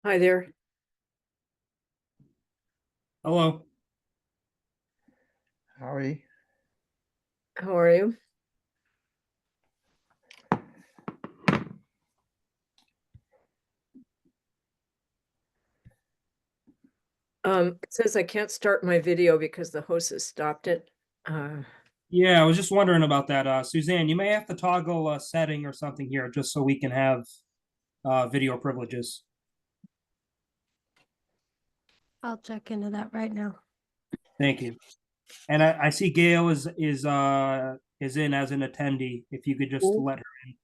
Hi there. Hello. Howdy. How are you? It says I can't start my video because the host has stopped it. Yeah, I was just wondering about that. Suzanne, you may have to toggle a setting or something here just so we can have video privileges. I'll check into that right now. Thank you. And I see Gail is in as an attendee. If you could just Cool. let her in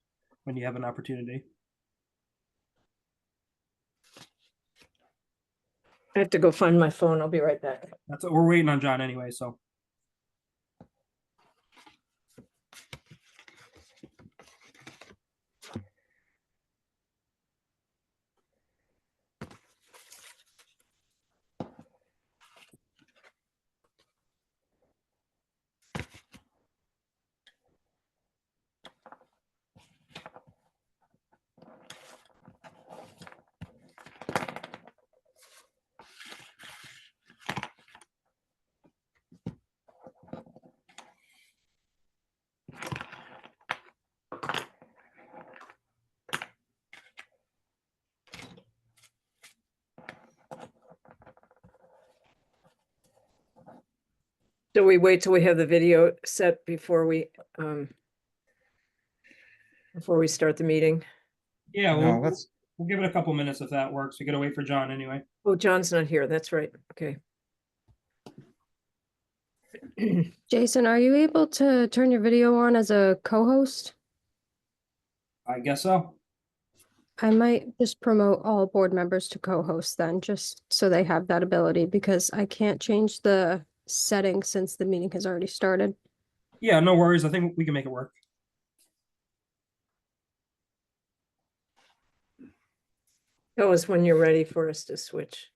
when you have an opportunity. I have to go find my phone. I'll be right back. That's what we're waiting on John anyway, so. Do we wait till we have the video set before we start the meeting? Yeah, No, we'll give it a couple minutes if that works. We gotta wait for John anyway. Oh, John's not here. That's right. Okay. Jason, are you able to turn your video on as a co-host? I guess so. I might just promote all board members to co-host then, just so they have that ability, because I can't change the settings since the meeting has already started. Yeah, no worries. I think we can make it work. Tell us when you're ready for us to switch.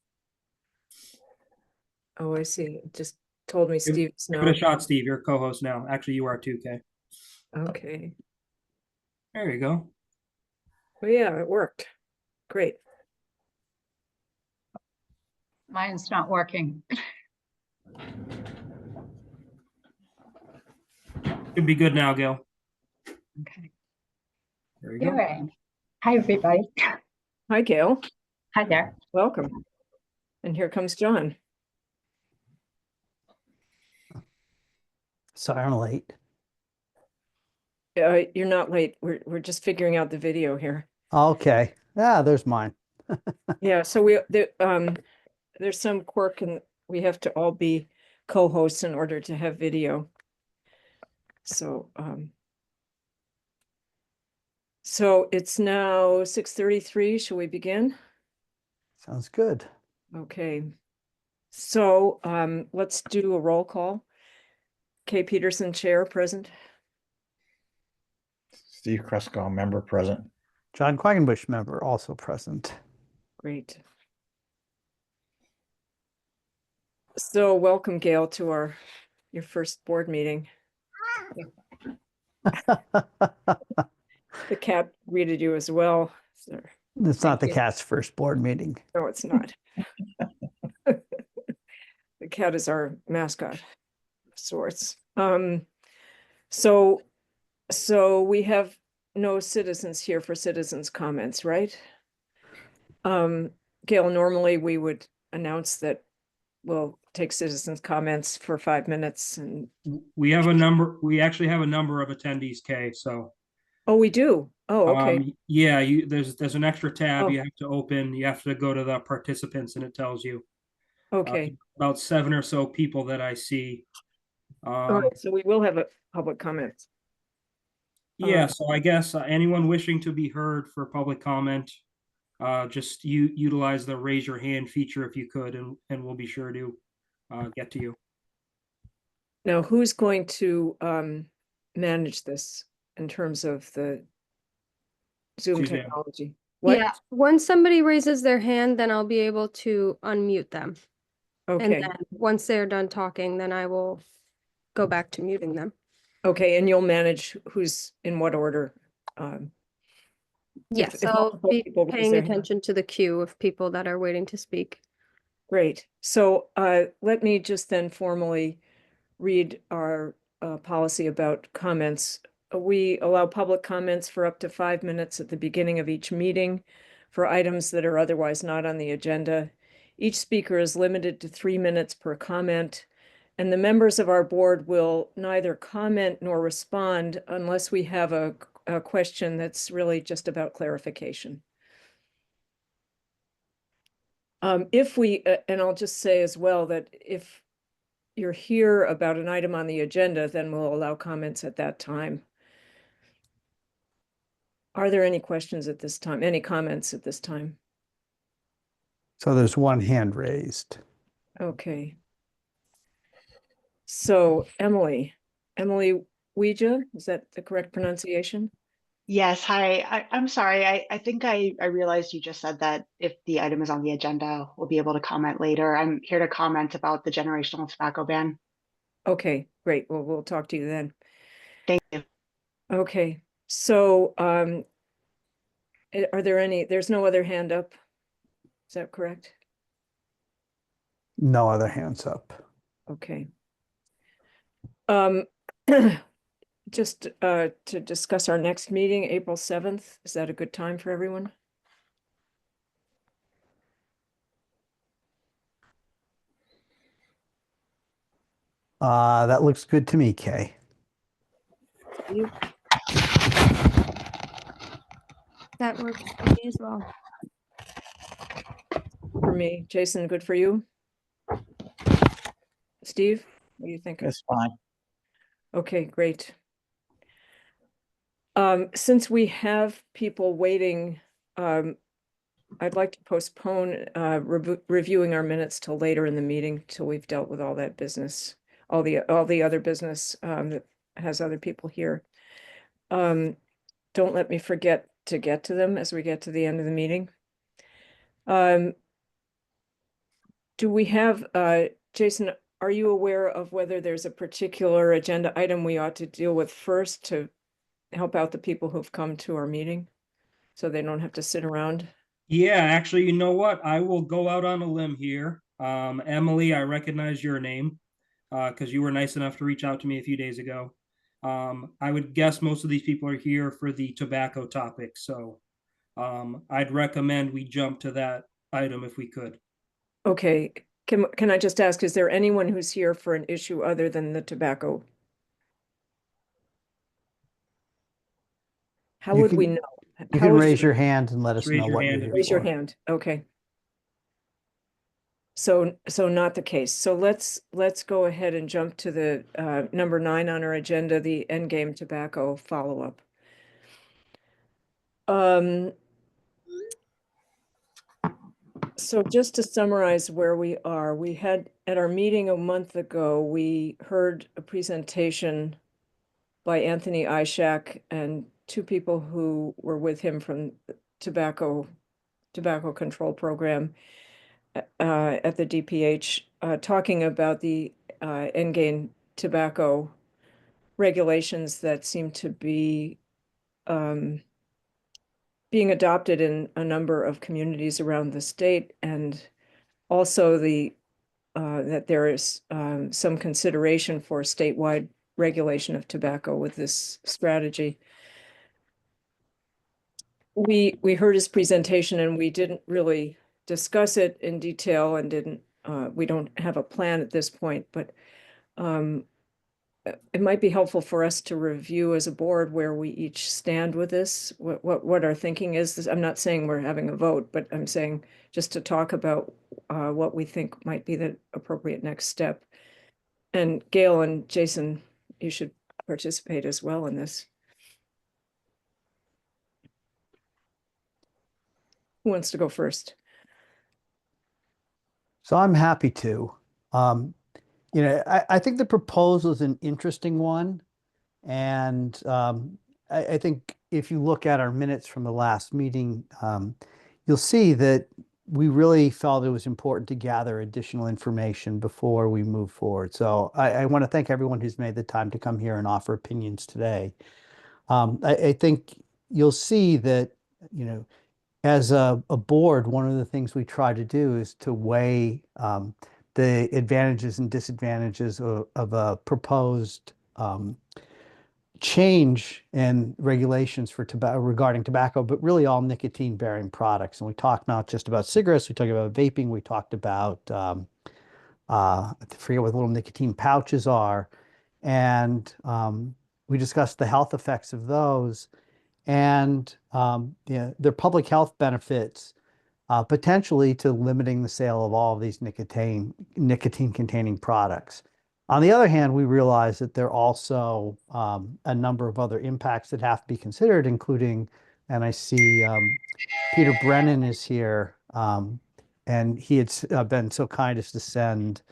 Oh, I see. It just told me Steve's Give it a not. shot, Steve. You're a co-host now. Actually, you are too, Kay. Okay. There you go. Well, yeah, it worked. Great. Mine's not working. Should be good now, Gail. Okay. There you go. All right. Hi, everybody. Hi, Gail. Hi there. Welcome. And here comes John. Sorry, I'm late. You're not late. We're just figuring out the video here. Okay. Ah, there's mine. Yeah, so there's some quirk and we have to all be co-hosts in order to have video. So so it's now 6:33. Shall we begin? Sounds good. Okay. So let's do a roll call. Kay Peterson, chair, present. Steve Kresko, member present. John Quackenbush, member, also present. Great. So welcome, Gail, to your first board meeting. The cat greeted you as well. So, It's not the Thank you. cat's first board meeting. no, it's not. The cat is our mascot of sorts. So we have no citizens here for citizens' comments, right? Gail, normally we would announce that we'll take citizens' comments for 5 minutes and, We actually have a number of attendees, Kay, so. oh, we do. Oh, okay. Yeah, there's an extra tab Oh. you have to open. You have to go to the participants and it tells you. Okay. About 7 or so people that I see. All right. So we will have a public comment. Yeah, so I guess anyone wishing to be heard for public comment, just utilize the raise your hand feature if you could, and we'll be sure to get to you. Now, who's going to manage this in terms of the Zoom Suzanne. technology? What? Yeah, once somebody raises their hand, then I'll be able to unmute them. And Okay. then once they're done talking, then I will go back to muting them. Okay, and you'll manage who's in what order. Yes, if I'll multiple be people raise paying their hand. attention to the queue of people that are waiting to speak. Great. So let me just then formally read our policy about comments. We allow public comments for up to 5 minutes at the beginning of each meeting for items that are otherwise not on the agenda. Each speaker is limited to 3 minutes per comment, and the members of our board will neither comment nor respond unless we have a question that's really just about clarification. If we, and I'll just say as well that if you're here about an item on the agenda, then we'll allow comments at that time. Are there any questions at this time? Any comments at this time? So there's one hand raised. Okay. So Emily Ouija, is that the correct pronunciation? Yes, hi. I'm sorry. I think I realized you just said that if the item is on the agenda, we'll be able to comment later. I'm here to comment about the generational tobacco ban. Okay, great. Well, we'll talk to you then. Thank you. Okay, so are there any, there's no other hand up? Is that correct? No other hands up. Okay. Just to discuss our next meeting, April 7th, is that a good time for everyone? That looks good to me, Kay. You? That works for me as well. For me, Jason, good for you? Steve, what do you think? It's fine. Okay, great. Since we have people waiting, I'd like to postpone reviewing our minutes till later in the meeting, till we've dealt with all that business, all the other business that has other people here. Don't let me forget to get to them as we get to the end of the meeting. Do we have, Jason, are you aware of whether there's a particular agenda item we ought to deal with first to help out the people who've come to our meeting so they don't have to sit around? Yeah, actually, you know what? I will go out on a limb here. Emily, I recognize your name because you were nice enough to reach out to me a few days ago. I would guess most of these people are here for the tobacco topic, so I'd recommend we jump to that item if we could. Okay, can I just ask, is there anyone who's here for an issue other than the tobacco? How You would we can- know? You How can would raise your hand and let us Just raise know your what you're hand here Raise your for. hand, okay. So not the case. So let's go ahead and jump to the number 9 on our agenda, the Endgame tobacco follow-up. So just to summarize where we are, we had at our meeting a month ago, we heard a presentation by Anthony Ishak and 2 people who were with him from the tobacco control program at the DPH, talking about the Endgame tobacco regulations that seem to be being adopted in a number of communities around the state, and also that there is some consideration for statewide regulation of tobacco with this strategy. We heard his presentation and we didn't really discuss it in detail and didn't we don't have a plan at this point, but it might be helpful for us to review as a board where we each stand with this, what our thinking is. I'm not saying we're having a vote, but I'm saying just to talk about what we think might be the appropriate next step. And Gail and Jason, you should participate as well in this. Who wants to go first? So I'm happy to. I think the proposal is an interesting one. And I think if you look at our minutes from the last meeting, you'll see that we really felt it was important to gather additional information before we move forward. So I want to thank everyone who's made the time to come here and offer opinions today. I think you'll see that you know, as a board, one of the things we try to do is to weigh the advantages and disadvantages of a proposed change in regulations for tobacco regarding tobacco, but really all nicotine bearing products. And we talked not just about cigarettes, we talked about vaping, we talked about I forget what little nicotine pouches are, and we discussed the health effects of those and their public health benefits, potentially to limiting the sale of all of these nicotine containing products. On the other hand, we realize that there are also a number of other impacts that have to be considered, including, and I see Peter Brennan is here, and he had been so kind as to send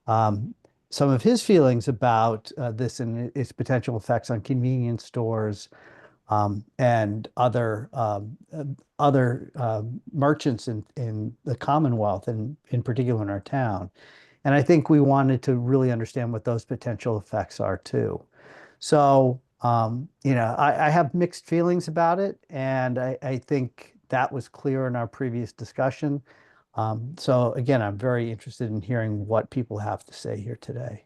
some of his feelings about this and its potential effects on convenience stores and other merchants in the Commonwealth and in particular in our town. And I think we wanted to really understand what those potential effects are too. So, I have mixed feelings about it, and I think that was clear in our previous discussion. So again, I'm very interested in hearing what people have to say here today.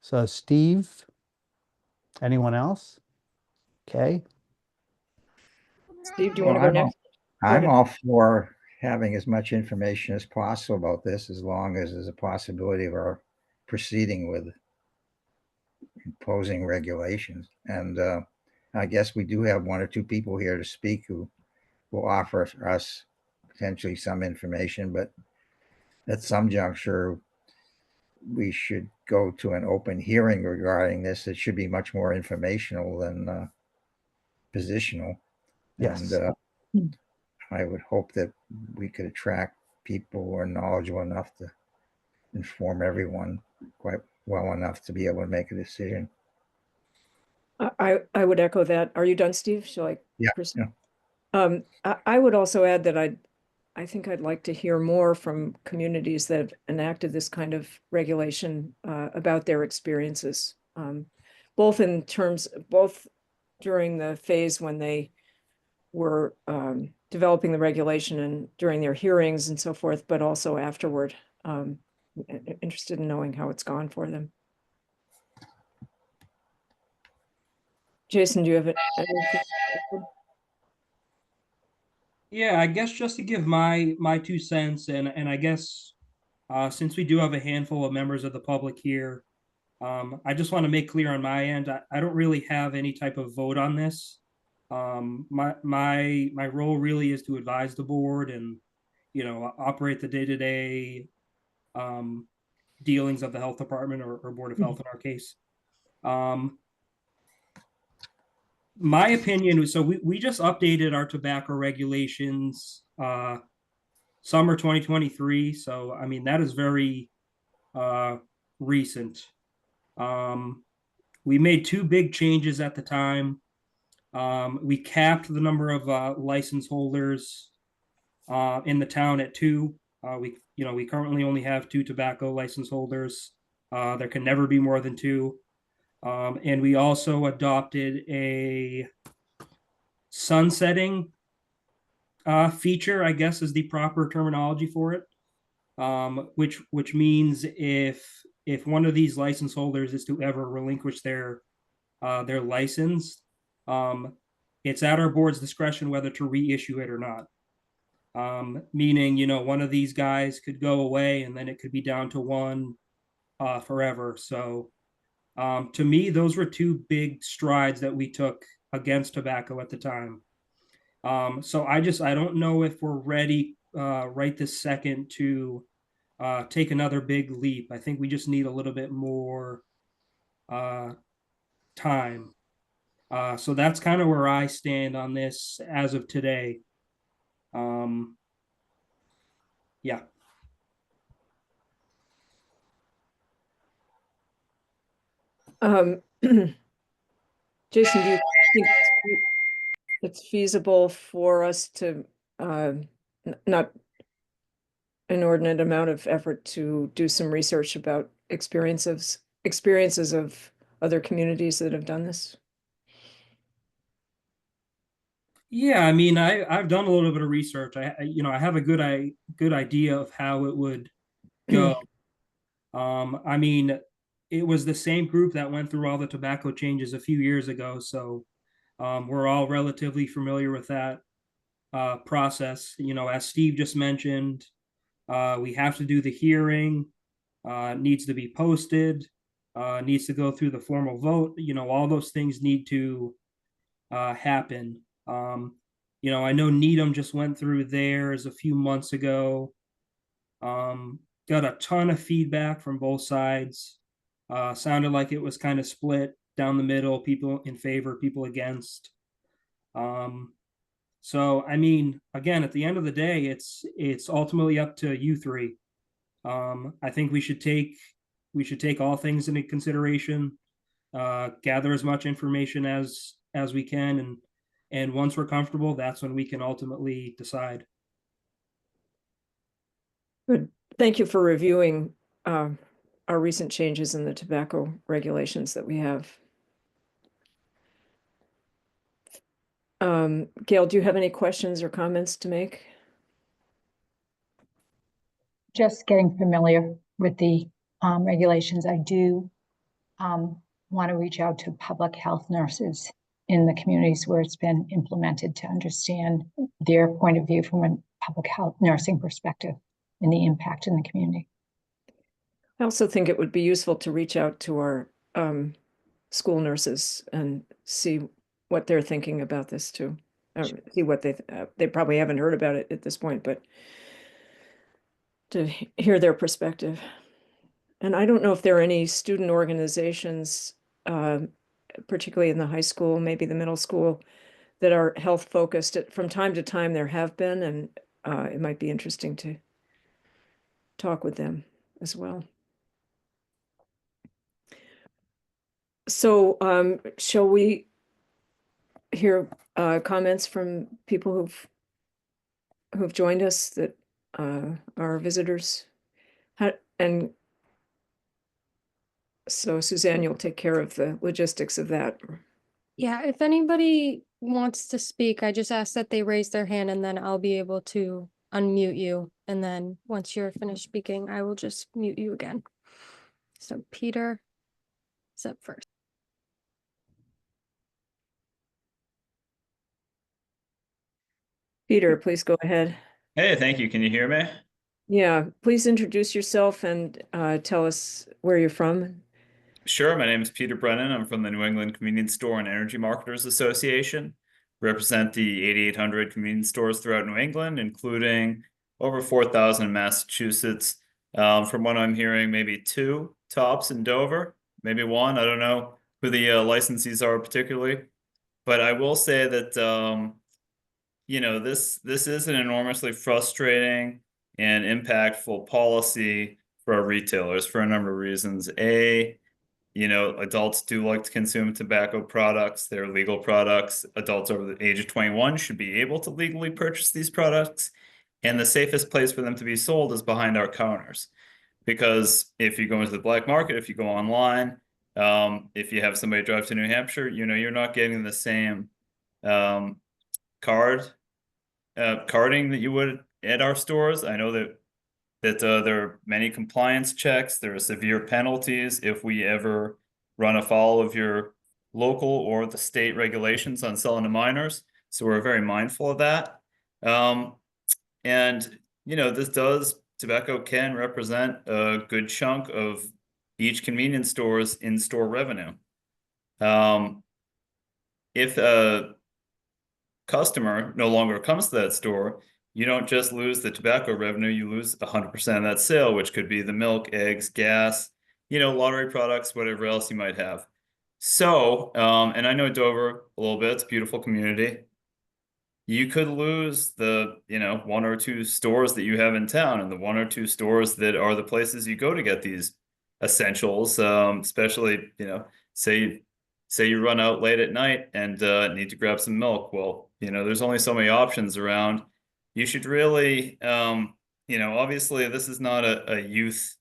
So Steve, anyone else? Okay. Steve, do you Well, want to go next? Go I'm ahead. all for having as much information as possible about this, as long as there's a possibility of our proceeding with imposing regulations. And I guess we do have one or two people here to speak who will offer us potentially some information, but at some juncture, we should go to an open hearing regarding this. It should be much more informational than positional. Yes. And I would hope that we could attract people who are knowledgeable enough to inform everyone quite well enough to be able to make a decision. I would echo that. Are you done, Steve? Shall I Yeah, proceed? yeah. I would also add that I think I'd like to hear more from communities that have enacted this kind of regulation about their experiences, both during the phase when they were developing the regulation and during their hearings and so forth, but also afterward. Interested in knowing how it's gone for them. Jason, do you have anything? Yeah, I guess just to give my 2 cents, and I guess since we do have a handful of members of the public here, I just want to make clear on my end, I don't really have any type of vote on this. My role really is to advise the board and operate the day-to-day dealings of the health department or board of health in our case. My opinion was, so we just updated our tobacco regulations summer 2023. So I mean that is very recent. We made two big changes at the time. We capped the number of license holders in the town at 2. We currently only have 2 tobacco license holders. There can never be more than 2. And we also adopted a sunsetting feature, I guess is the proper terminology for it. Which means if one of these license holders is to ever relinquish their license, it's at our board's discretion whether to reissue it or not. Meaning, one of these guys could go away and then it could be down to one forever. So to me, those were 2 big strides that we took against tobacco at the time. So I don't know if we're ready right this second to take another big leap. I think we just need a little bit more time. So that's kind of where I stand on this as of today. Yeah. Jason, do you think it's feasible for us to not inordinate amount of effort to do some research about experiences of other communities that have done this? Yeah, I mean, I've done a little bit of research. I have a good idea of how it would go. I mean, it was the same group that went through all the tobacco changes a few years ago, so we're all relatively familiar with that process. As Steve just mentioned, we have to do the hearing, needs to be posted, needs to go through the formal vote. All those things need to happen. I know Needham just went through theirs a few months ago. Got a ton of feedback from both sides. Sounded like it was kind of split down the middle, people in favor, people against. So I mean, again, at the end of the day, it's ultimately up to you three. I think we should take all things into consideration, gather as much information as we can, and once we're comfortable, that's when we can ultimately decide. Good. Thank you for reviewing our recent changes in the tobacco regulations that we have. Gail, do you have any questions or comments to make? Just getting familiar with the regulations. I do want to reach out to public health nurses in the communities where it's been implemented to understand their point of view from a public health nursing perspective and the impact in the community. I also think it would be useful to reach out to our school nurses and see what they're thinking about this too. See what they probably haven't heard about it at this point, but to hear their perspective. And I don't know if there are any student organizations, particularly in the high school, maybe the middle school, that are health focused. From time to time, there have been, and it might be interesting to talk with them as well. So shall we hear comments from people who've joined us that are visitors? And so Suzanne, you'll take care of the logistics of that. Yeah, if anybody wants to speak, I just ask that they raise their hand and then I'll be able to unmute you. And then once you're finished speaking, I will just mute you again. So Peter is up first. Peter, please go ahead. Hey, thank you. Can you hear me? Yeah, please introduce yourself and tell us where you're from. Sure. My name is Peter Brennan. I'm from the New England Convenience Store and Energy Marketers Association. Represent the 8,800 convenience stores throughout New England, including over 4,000 in Massachusetts. From what I'm hearing, maybe 2 tops in Dover, maybe 1. I don't know who the licensees are particularly, but I will say that this is an enormously frustrating and impactful policy for our retailers for a number of reasons. Adults do like to consume tobacco products. They're legal products. Adults over the age of 21 should be able to legally purchase these products. And the safest place for them to be sold is behind our counters. Because if you go into the black market, if you go online, if you have somebody drive to New Hampshire, you're not getting the same carding that you would at our stores. I know that there are many compliance checks. There are severe penalties if we ever run afoul of your local or the state regulations on selling to minors. So we're very mindful of that. Tobacco can represent a good chunk of each convenience store's in-store revenue. If a customer no longer comes to that store, you don't just lose the tobacco revenue, you lose 100% of that sale, which could be the milk, eggs, gas, lottery products, whatever else you might have. So, and I know Dover a little bit, it's a beautiful community. You could lose the, 1 or 2 stores that you have in town and the 1 or 2 stores that are the places you go to get these essentials, especially, say you run out late at night and need to grab some milk. Well, there's only so many options around. You should really, obviously this is not a youth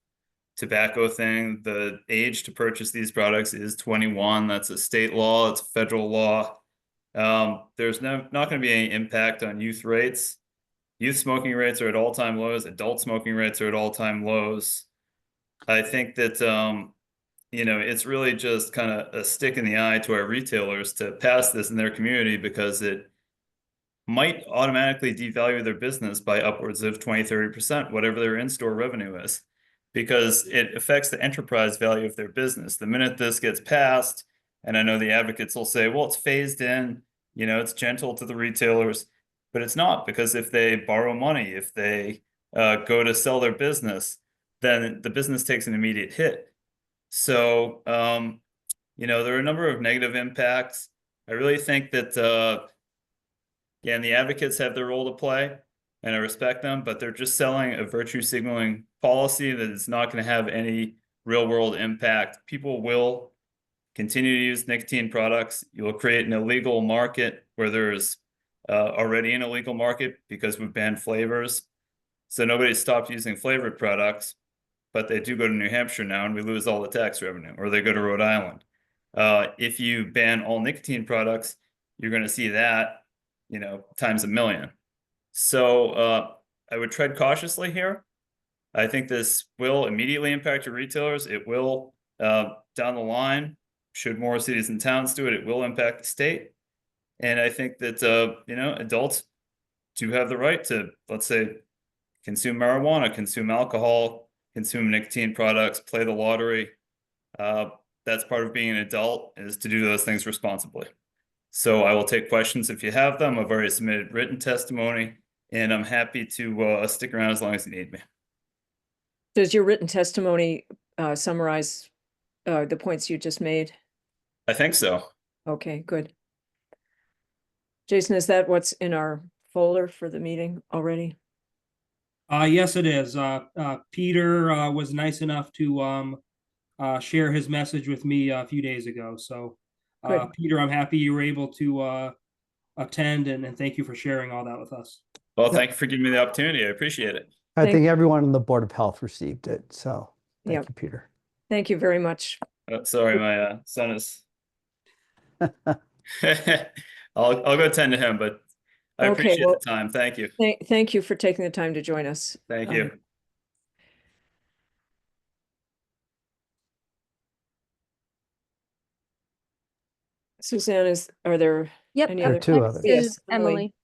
tobacco thing. The age to purchase these products is 21. That's a state law. It's a federal law. There's not going to be any impact on youth rates. Youth smoking rates are at all-time lows. Adult smoking rates are at all-time lows. I think that, it's really just kind of a stick in the eye to our retailers to pass this in their community because it might automatically devalue their business by upwards of 20-30%, whatever their in-store revenue is, because it affects the enterprise value of their business. The minute this gets passed, and I know the advocates will say, well, it's phased in, it's gentle to the retailers, but it's not, because if they borrow money, if they go to sell their business, then the business takes an immediate hit. So, there are a number of negative impacts. I really think that, and the advocates have their role to play, and I respect them, but they're just selling a virtue signaling policy that is not going to have any real world impact. People will continue to use nicotine products. You will create an illegal market where there's already an illegal market because we've banned flavors. So nobody stopped using flavored products, but they do go to New Hampshire now and we lose all the tax revenue, or they go to Rhode Island. If you ban all nicotine products, you're going to see that, times a million. So I would tread cautiously here. I think this will immediately impact your retailers. It will, down the line, should more cities and towns do it, it will impact the state. And I think that, adults do have the right to, let's say, consume marijuana, consume alcohol, consume nicotine products, play the lottery. That's part of being an adult, is to do those things responsibly. So I will take questions if you have them. I've already submitted written testimony, and I'm happy to stick around as long as you need me. Does your written testimony summarize the points you just made? I think so. Okay, good. Jason, is that what's in our folder for the meeting already? Yes, it is. Peter was nice enough to share his message with me a few days ago. So, Good. Peter, I'm happy you were able to attend, and thank you for sharing all that with us. Well, thank you for giving me the opportunity. I appreciate it. I Thank think you. everyone in the Board of Health received it. So thank Yep. you, Peter. Thank you very much. Sorry, my son is. I'll go tend to him, but I Okay, appreciate well, the time. Thank you. Thank you for taking the time to join us. Thank you. Suzanne, are there Yep. any There are other? two Next others. Yes, is Emily.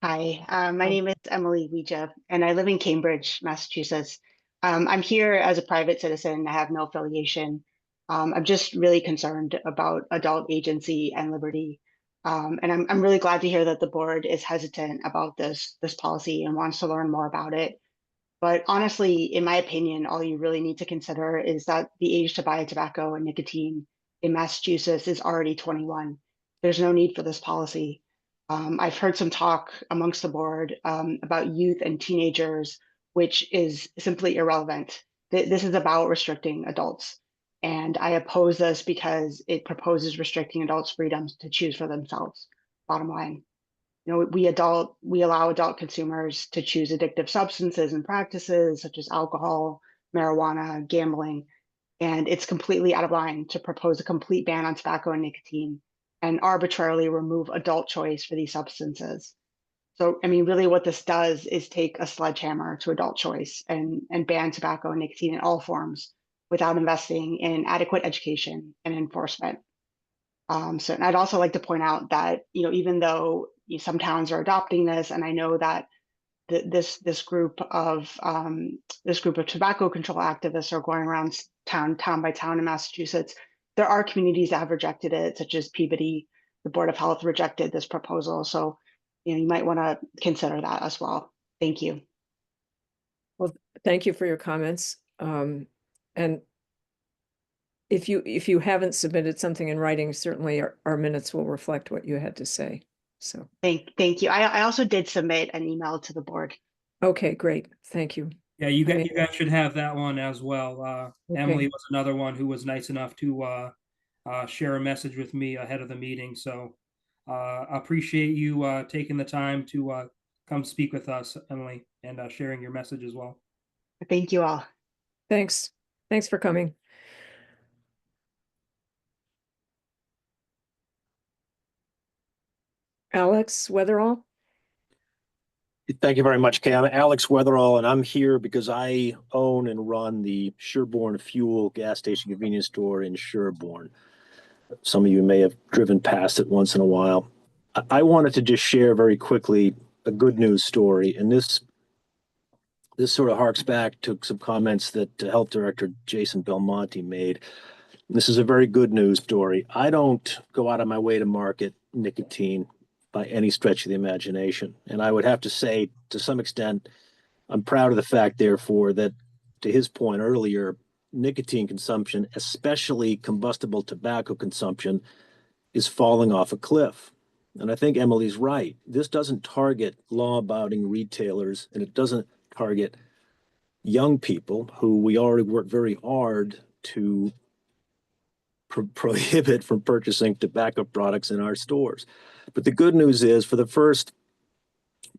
Hi, my Oh. name is Emily Weija, and I live in Cambridge, Massachusetts. I'm here as a private citizen. I have no affiliation. I'm just really concerned about adult agency and liberty. And I'm really glad to hear that the board is hesitant about this policy and wants to learn more about it. But honestly, in my opinion, all you really need to consider is that the age to buy tobacco and nicotine in Massachusetts is already 21. There's no need for this policy. I've heard some talk amongst the board about youth and teenagers, which is simply irrelevant. This is about restricting adults. And I oppose this because it proposes restricting adults' freedoms to choose for themselves, bottom line. We allow adult consumers to choose addictive substances and practices such as alcohol, marijuana, gambling, and it's completely out of line to propose a complete ban on tobacco and nicotine and arbitrarily remove adult choice for these substances. So, I mean, really what this does is take a sledgehammer to adult choice and ban tobacco and nicotine in all forms without investing in adequate education and enforcement. So, and I'd also like to point out that, even though some towns are adopting this, and I know that this group of tobacco control activists are going around town by town in Massachusetts, there are communities that have rejected it, such as Peabody. The Board of Health rejected this proposal, so you might want to consider that as well. Thank you. Well, thank you for your comments. And if you haven't submitted something in writing, certainly our minutes will reflect what you had to say. So, thank you. I also did submit an email to the board. okay, great. Thank you. Yeah, you guys should have that one as well. Okay. Emily was another one who was nice enough to share a message with me ahead of the meeting. So appreciate you taking the time to come speak with us, Emily, and sharing your message as well. Thank you all. Thanks for coming. Alex Weatherall? Thank you very much, Kay. I'm Alex Weatherall, and I'm here because I own and run the Sherborne Fuel gas station convenience store in Sherborne. Some of you may have driven past it once in a while. I wanted to just share very quickly a good news story, and this sort of harks back to some comments that Health Director Jason Belmonte made. This is a very good news story. I don't go out of my way to market nicotine by any stretch of the imagination. And I would have to say, to some extent, I'm proud of the fact, therefore, that to his point earlier, nicotine consumption, especially combustible tobacco consumption, is falling off a cliff. And I think Emily's right. This doesn't target law-abiding retailers, and it doesn't target young people who we already work very hard to prohibit from purchasing tobacco products in our stores. But the good news is, for the first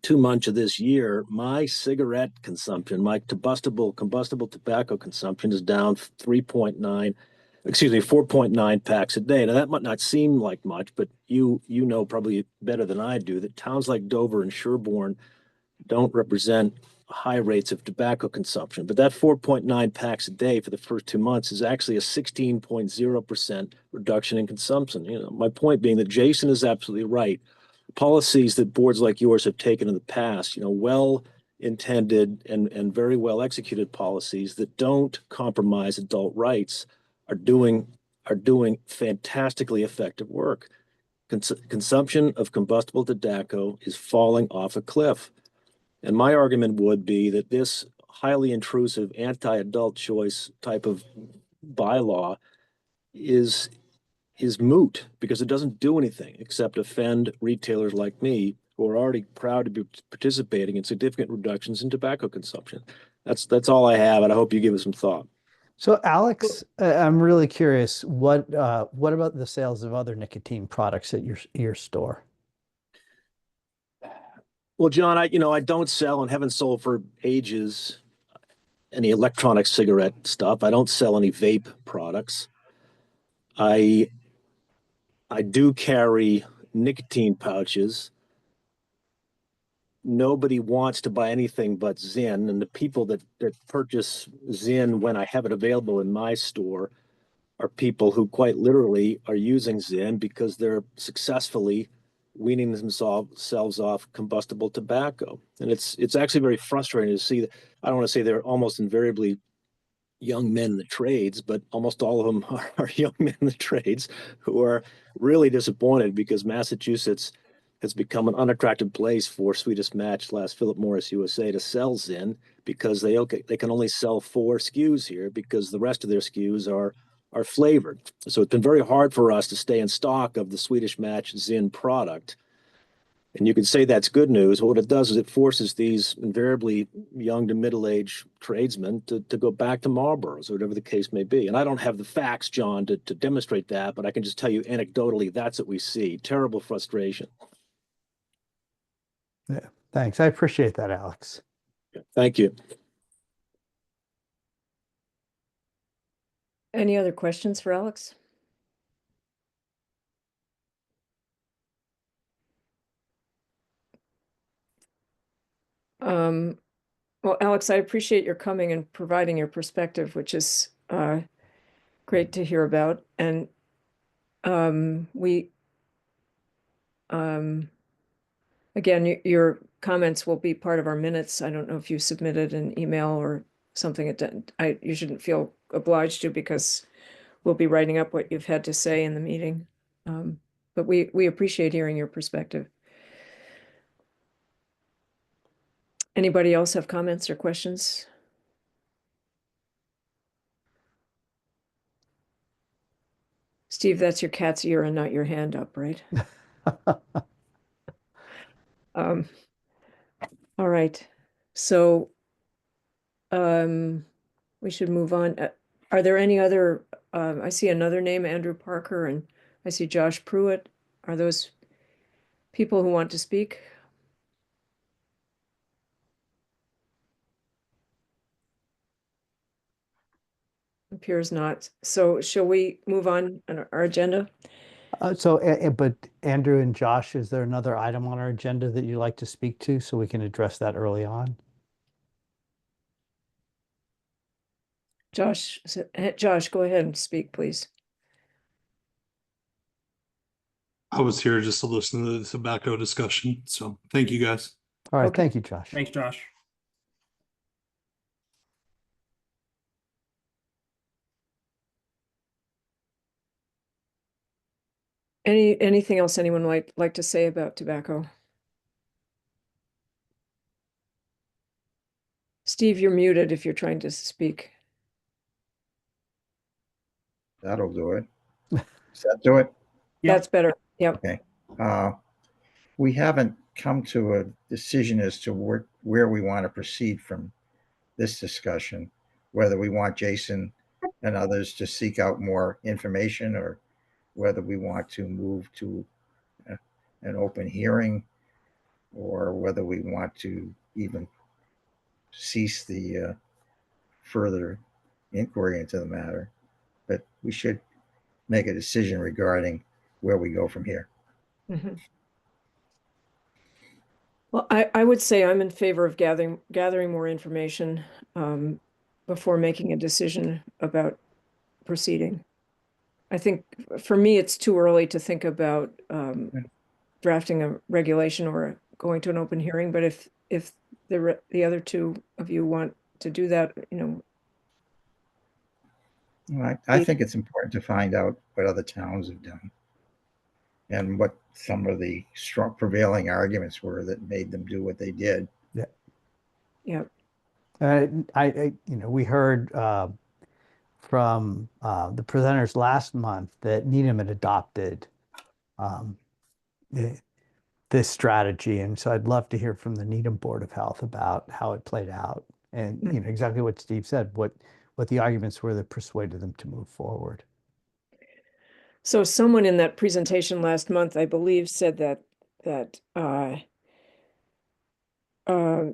2 months of this year, my cigarette consumption, my combustible tobacco consumption is down 4.9 packs a day. Now that might not seem like much, but you know probably better than I do that towns like Dover and Sherborne don't represent high rates of tobacco consumption. But that 4.9 packs a day for the first 2 months is actually a 16.0% reduction in consumption. You know, my point being that Jason is absolutely right. Policies that boards like yours have taken in the past, you know, well-intended and very well executed policies that don't compromise adult rights are doing fantastically effective work. Consumption of combustible tobacco is falling off a cliff. And my argument would be that this highly intrusive anti-adult choice type of bylaw is moot because it doesn't do anything except offend retailers like me who are already proud to be participating in significant reductions in tobacco consumption. That's all I have, and I hope you give it some thought. So Alex, I'm really curious, what about the sales of other nicotine products at your store? Well, John, I don't sell and haven't sold for ages any electronic cigarette stuff. I don't sell any vape products. I do carry nicotine pouches. Nobody wants to buy anything but Zyn, and the people that purchase Zyn when I have it available in my store are people who quite literally are using Zyn because they're successfully weaning themselves off combustible tobacco. And it's actually very frustrating to see that. I don't want to say they're almost invariably young men in the trades, but almost all of them are young men in the trades who are really disappointed because Massachusetts has become an unattractive place for Swedish Match / Philip Morris USA to sell Zyn because they can only sell 4 SKUs here because the rest of their SKUs are flavored. So it's been very hard for us to stay in stock of the Swedish Match Zyn product. And you could say that's good news. But what it does is it forces these invariably young to middle-aged tradesmen to go back to Marlboros or whatever the case may be. And I don't have the facts, John, to demonstrate that, but I can just tell you anecdotally, that's what we see. Terrible frustration. Yeah, thanks. I appreciate that, Alex. Thank you. Any other questions for Alex? Well, Alex, I appreciate your coming and providing your perspective, which is great to hear about. And again, your comments will be part of our minutes. I don't know if you submitted an email or something. You shouldn't feel obliged to because we'll be writing up what you've had to say in the meeting. But we appreciate hearing your perspective. Anybody else have comments or questions? Steve, that's your cat's ear and not your hand up, right? All right. So we should move on. Are there any other, I see another name, Andrew Parker, and I see Josh Pruitt. Are those people who want to speak? Appears not. So shall we move on our agenda? But Andrew and Josh, is there another item on our agenda that you'd like to speak to so we can address that early on? Josh, Josh, go ahead and speak, please. I was here just to listen to the tobacco discussion. So thank you guys. All right, Okay. thank you, Josh. Thanks, Josh. Anything else anyone like to say about tobacco? Steve, you're muted if you're trying to speak. That'll do it. Does that do it? Yep. That's better. Yep. We haven't come to a decision as to where we want to proceed from this discussion, whether we want Jason and others to seek out more information or whether we want to move to an open hearing or whether we want to even cease the further inquiry into the matter. But we should make a decision regarding where we go from here. Mm-hmm. Well, I would say I'm in favor of gathering more information before making a decision about proceeding. I think for me, it's too early to think about drafting a regulation or going to an open hearing. But if the other two of you want to do that, I think it's important to find out what other towns have done and what some of the strong prevailing arguments were that made them do what they did. Yeah. We heard from the presenters last month that Needham had adopted this strategy, and so I'd love to hear from the Needham Board of Health about how it played out, and exactly what Steve said, what the arguments were that persuaded them to move forward. So someone in that presentation last month, I believe, said that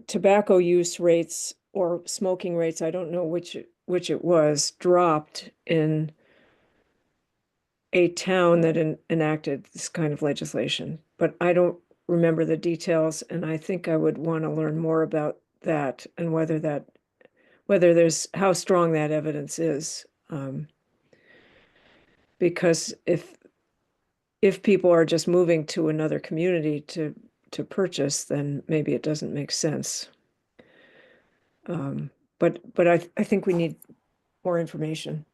tobacco use rates or smoking rates, I don't know which it was, dropped in a town that enacted this kind of legislation. But I don't remember the details, and I think I would want to learn more about that and whether there's how strong that evidence is. Because if people are just moving to another community to purchase, then maybe it doesn't make sense. But I think we need more information.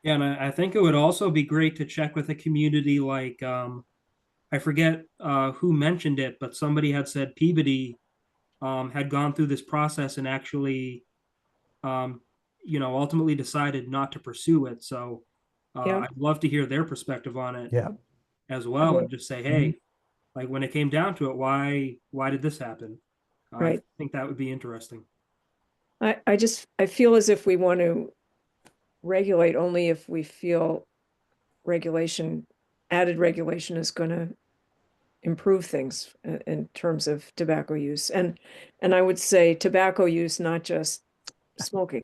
Yeah, and I think it would also be great to check with a community like I forget who mentioned it, but somebody had said Peabody had gone through this process and actually ultimately decided not to pursue it. So I'd love to hear their perspective on it as well, and just say, hey, like when it came down to it, why did this happen? Right. I think that would be interesting. I feel as if we want to regulate only if we feel added regulation is going to improve things in terms of tobacco use. And I would say tobacco use, not just smoking.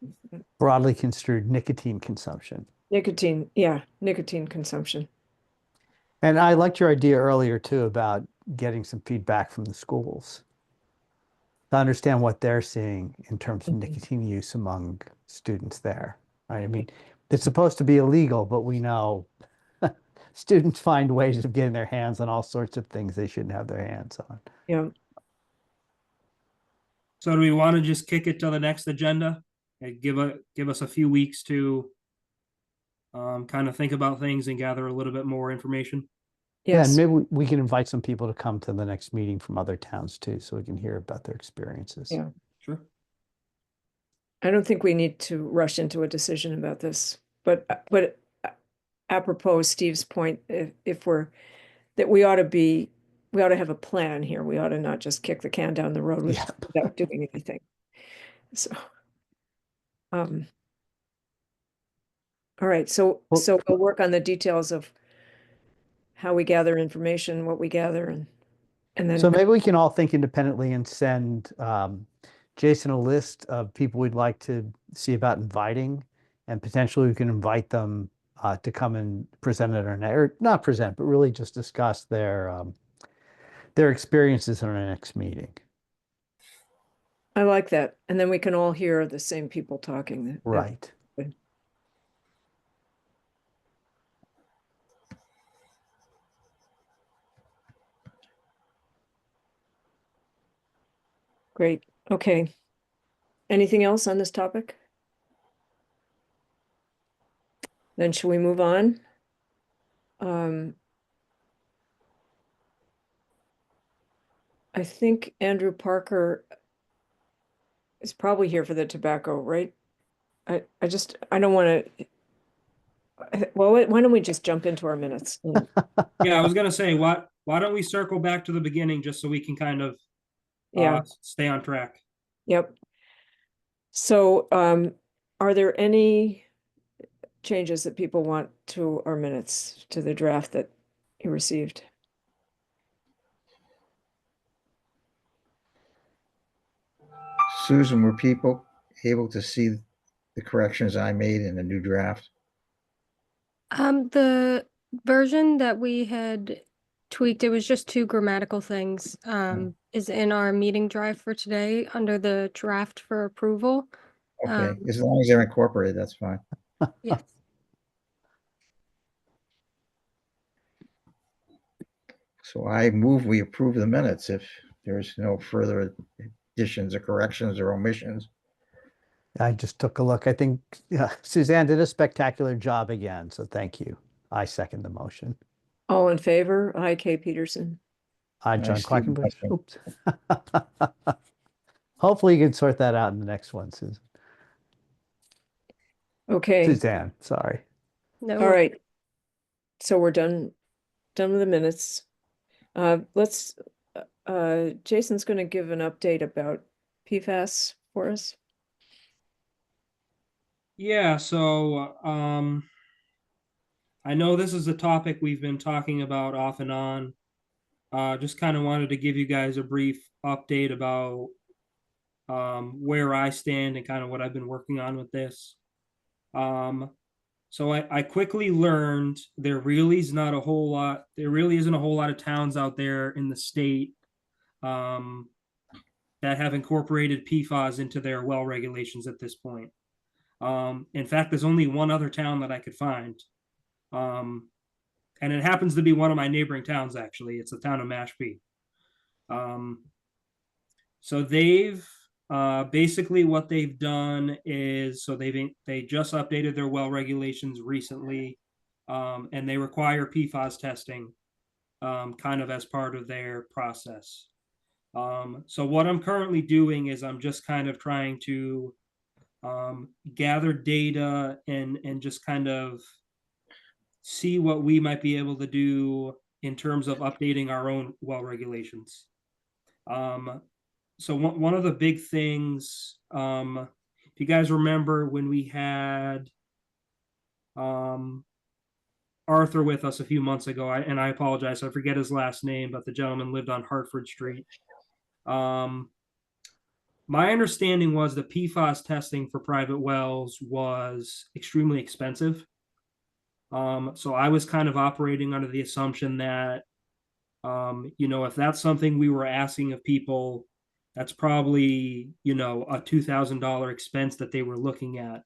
Broadly construed nicotine consumption. Nicotine consumption. And I liked your idea earlier too about getting some feedback from the schools to understand what they're seeing in terms of nicotine use among students there. Right? I mean, it's supposed to be illegal, but we know students find ways of getting their hands on all sorts of things they shouldn't have their hands on. Yeah. So do we want to just kick it to the next agenda? Give us a few weeks to kind of think about things and gather a little bit more information. Yes. Yeah, and maybe we can invite some people to come to the next meeting from other towns too, so we can hear about their experiences. Yeah. Sure. I don't think we need to rush into a decision about this, but apropos Steve's point, we ought to have a plan here. We ought to not just kick the can down the road without doing anything. So, all right. So we'll work on the details of how we gather information, what we gather, and then. So maybe we can all think independently and send Jason a list of people we'd like to see about inviting, and potentially we can invite them to come and present at our or not present, but really just discuss their experiences in our next meeting. I like that. And then we can all hear the same people talking. That- Right. good. Great. Okay. Anything else on this topic? Then should we move on? I think Andrew Parker is probably here for the tobacco, right? I don't want to. Well, why don't we just jump into our minutes? Yeah, I was gonna say, why don't we circle back to the beginning just so we can kind of Yeah. stay on track. Yep. So, are there any changes that people want to our minutes, to the draft that you received? Susan, were people able to see the corrections I made in the new draft? The version that we had tweaked, it was just two grammatical things, is in our meeting drive for today under the draft for approval. Okay, as long as they're incorporated, that's fine. Yes. So I move we approve the minutes if there's no further additions or corrections or omissions. I just took a look. I think Suzanne did a spectacular job again, so thank you. I second the motion. All in favor? Aye, Kay Peterson. Hi, John Stephen Quackenbush. Hudson. Oops. Hopefully you can sort that out in the next one, Susan. Okay, Suzanne, sorry. No. all right. So we're done with the minutes. Let's, Jason's going to give an update about PFAS for us. Yeah, so I know this is a topic we've been talking about off and on. Just kind of wanted to give you guys a brief update about where I stand and kind of what I've been working on with this. So I quickly learned there really isn't a whole lot of towns out there in the state that have incorporated PFAS into their well regulations at this point. In fact, there's only one other town that I could find. And it happens to be one of my neighboring towns, actually. It's the town of Mashpee. So they've basically what they've done is, so they just updated their well regulations recently, and they require PFAS testing kind of as part of their process. So what I'm currently doing is I'm just kind of trying to gather data and just kind of see what we might be able to do in terms of updating our own well regulations. So one of the big things, if you guys remember when we had Arthur with us a few months ago, and I apologize, I forget his last name, but the gentleman lived on Hartford Street. My understanding was that PFAS testing for private wells was extremely expensive. So I was kind of operating under the assumption that, if that's something we were asking of people, that's probably, a $2,000 expense that they were looking at.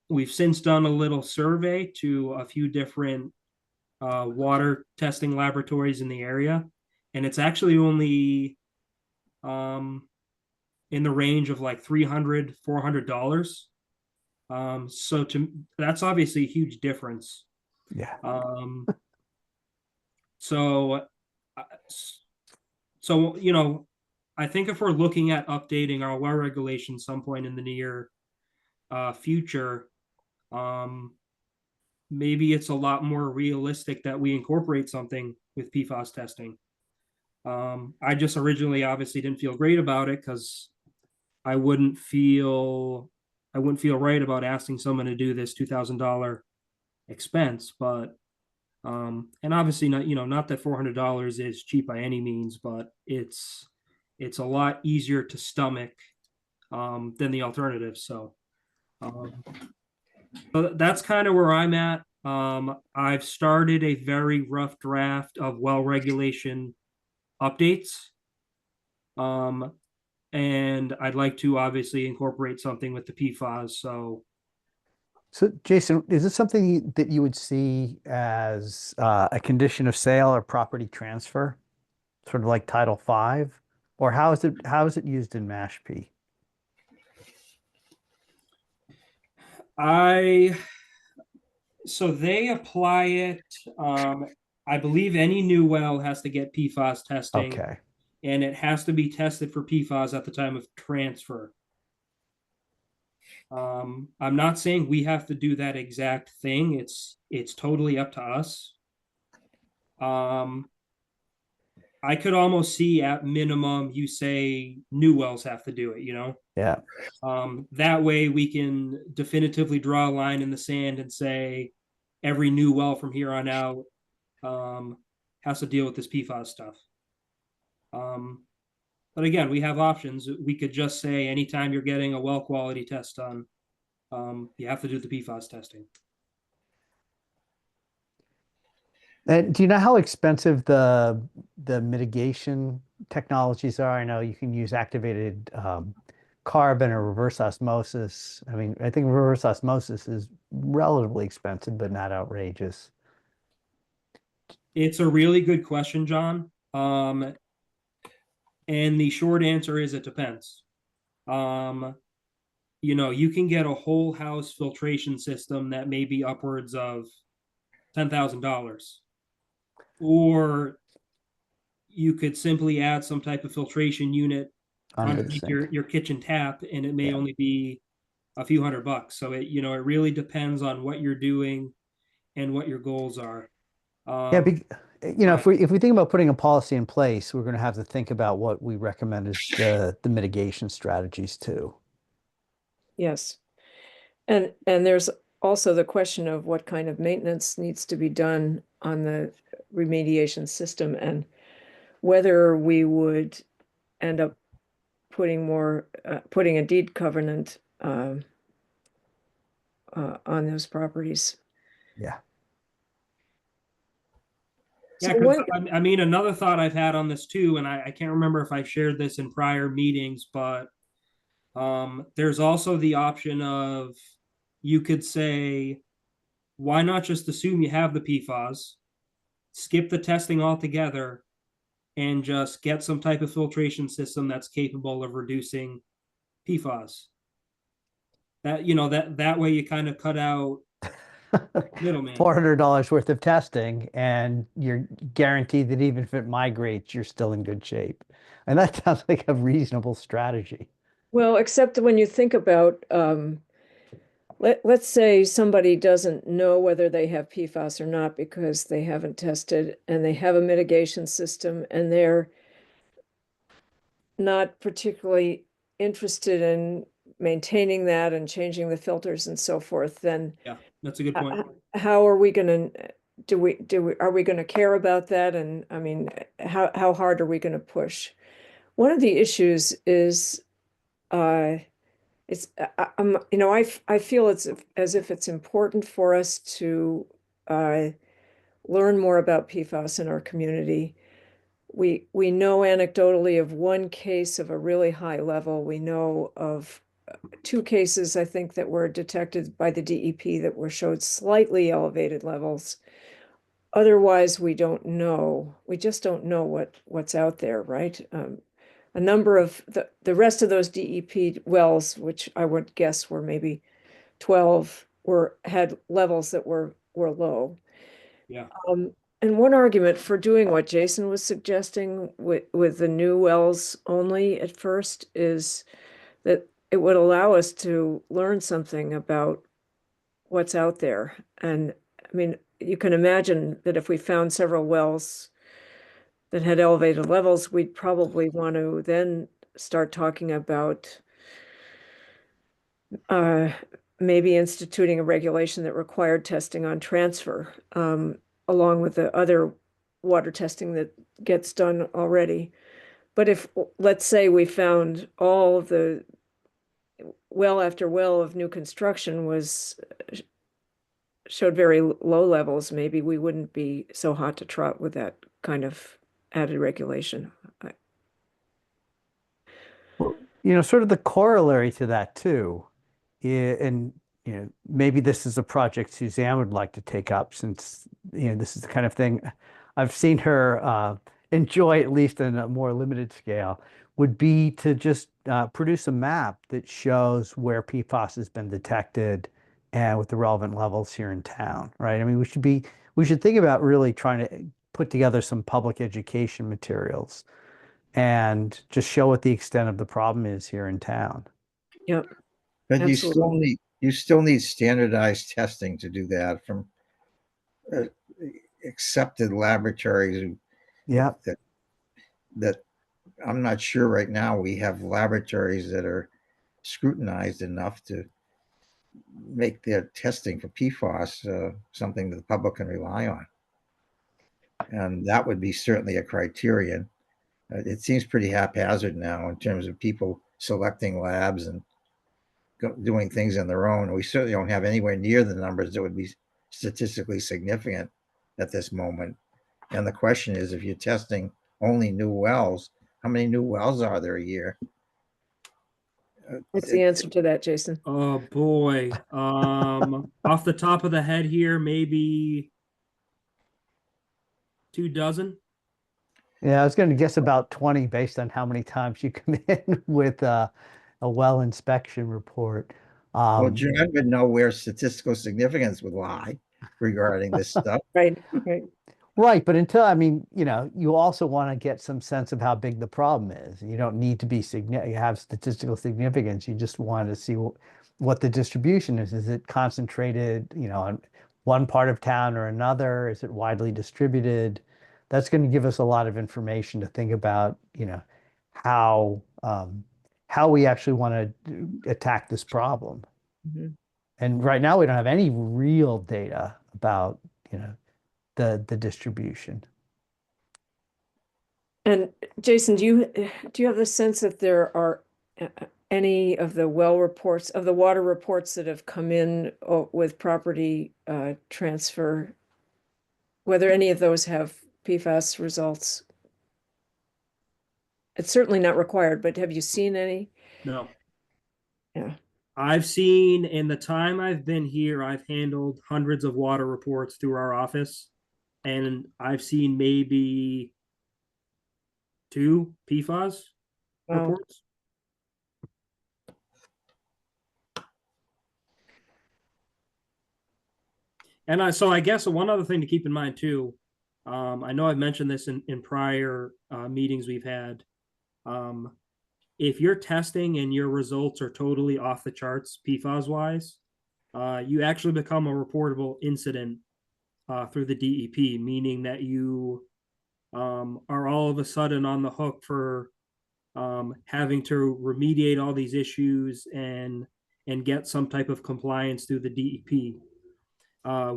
We've since done a little survey to a few different water testing laboratories in the area, and it's actually only in the range of like $300, $400. So that's obviously a huge difference. Yeah. So I think if we're looking at updating our well regulations some point in the near future, maybe it's a lot more realistic that we incorporate something with PFAS testing. I just originally obviously didn't feel great about it because I wouldn't feel right about asking someone to do this $2,000 expense, but and obviously not that $400 is cheap by any means, but it's a lot easier to stomach than the alternative. So So that's kind of where I'm at. I've started a very rough draft of well regulation updates. And I'd like to obviously incorporate something with the PFAS. So Jason, is this something that you would see as a condition of sale or property transfer? Sort of like Title V? Or how is it used in Mashpee? So they apply it. I believe any new well has to get PFAS testing. Okay. And it has to be tested for PFAS at the time of transfer. I'm not saying we have to do that exact thing. It's totally up to us. I could almost see at minimum you say new wells have to do it, you know? Yeah. That way we can definitively draw a line in the sand and say every new well from here on out has to deal with this PFAS stuff. But again, we have options. We could just say anytime you're getting a well quality test done, you have to do the PFAS testing. And do you know how expensive the mitigation technologies are? I know you can use activated carbon or reverse osmosis. I mean, I think reverse osmosis is relatively expensive, but not outrageous. It's a really good question, John. And the short answer is it depends. You can get a whole house filtration system that may be upwards of $10,000. Or you could simply add some type of filtration unit underneath your kitchen tap, and it may only be a few $100. So it really depends on what you're doing and what your goals are. If we think about putting a policy in place, we're going to have to think about what we recommend as the mitigation strategies too. Yes. And there's also the question of what kind of maintenance needs to be done on the remediation system and whether we would end up putting a deed covenant on those properties. Yeah. Yeah, I mean, another thought I've had on this too, and I can't remember if I've shared this in prior meetings, but there's also the option of you could say, why not just assume you have the PFAS, skip the testing altogether, and just get some type of filtration system that's capable of reducing PFAS. That way you kind of cut out middleman. $400 worth of testing, and you're guaranteed that even if it migrates, you're still in good shape. And that sounds like a reasonable strategy. Well, except when you think about, let's say somebody doesn't know whether they have PFAS or not because they haven't tested, and they have a mitigation system, and they're not particularly interested in maintaining that and changing the filters and so forth, then yeah, that's a good point. How are we going to, are we going to care about that? And I mean, how hard are we going to push? One of the issues is, I feel it's as if it's important for us to learn more about PFAS in our community. We know anecdotally of one case of a really high level. We know of 2 cases, I think, that were detected by the DEP that showed slightly elevated levels. Otherwise, we don't know. We just don't know what's out there, right? A number of the rest of those DEP wells, which I would guess were maybe 12, had levels that were low. Yeah. And one argument for doing what Jason was suggesting with the new wells only at first is that it would allow us to learn something about what's out there. And I mean, you can imagine that if we found several wells that had elevated levels, we'd probably want to then start talking about maybe instituting a regulation that required testing on transfer, along with the other water testing that gets done already. But if, let's say, we found all of the well after well of new construction was showed very low levels, maybe we wouldn't be so hot to trot with that kind of added regulation. Sort of the corollary to that too, and maybe this is a project Suzanne would like to take up since this is the kind of thing I've seen her enjoy, at least in a more limited scale, would be to just produce a map that shows where PFAS has been detected and with the relevant levels here in town, right? I mean, we should think about really trying to put together some public education materials and just show what the extent of the problem is here in town. Yep. But Absolutely. you still need standardized testing to do that from accepted laboratories Yeah. that I'm not sure right now we have laboratories that are scrutinized enough to make their testing for PFAS something that the public can rely on. And that would be certainly a criterion. It seems pretty haphazard now in terms of people selecting labs and doing things on their own. We certainly don't have anywhere near the numbers that would be statistically significant at this moment. And the question is, if you're testing only new wells, how many new wells are there a year? What's the answer to that, Jason? Oh boy. Off the top of the head here, maybe 24. Yeah, I was going to guess about 20 based on how many times you come in with a well inspection report. Well, John would know where statistical significance would lie regarding this stuff. Right, right. Right, but you also want to get some sense of how big the problem is. You don't need to have statistical significance. You just want to see what the distribution is. Is it concentrated, on one part of town or another? Is it widely distributed? That's going to give us a lot of information to think about, how we actually want to attack this problem. Mhm. And right now, we don't have any real data about, the distribution. And Jason, do you have the sense that there are any of the well reports, of the water reports that have come in with property transfer, whether any of those have PFAS results? It's certainly not required, but have you seen any? No. Yeah. I've seen, in the time I've been here, I've handled hundreds of water reports through our office, and I've seen maybe 2 PFAS Wow. reports. And I guess one other thing to keep in mind too, I know I've mentioned this in prior meetings we've had. If you're testing and your results are totally off the charts PFAS wise, you actually become a reportable incident through the DEP, meaning that you are all of a sudden on the hook for having to remediate all these issues and get some type of compliance through the DEP.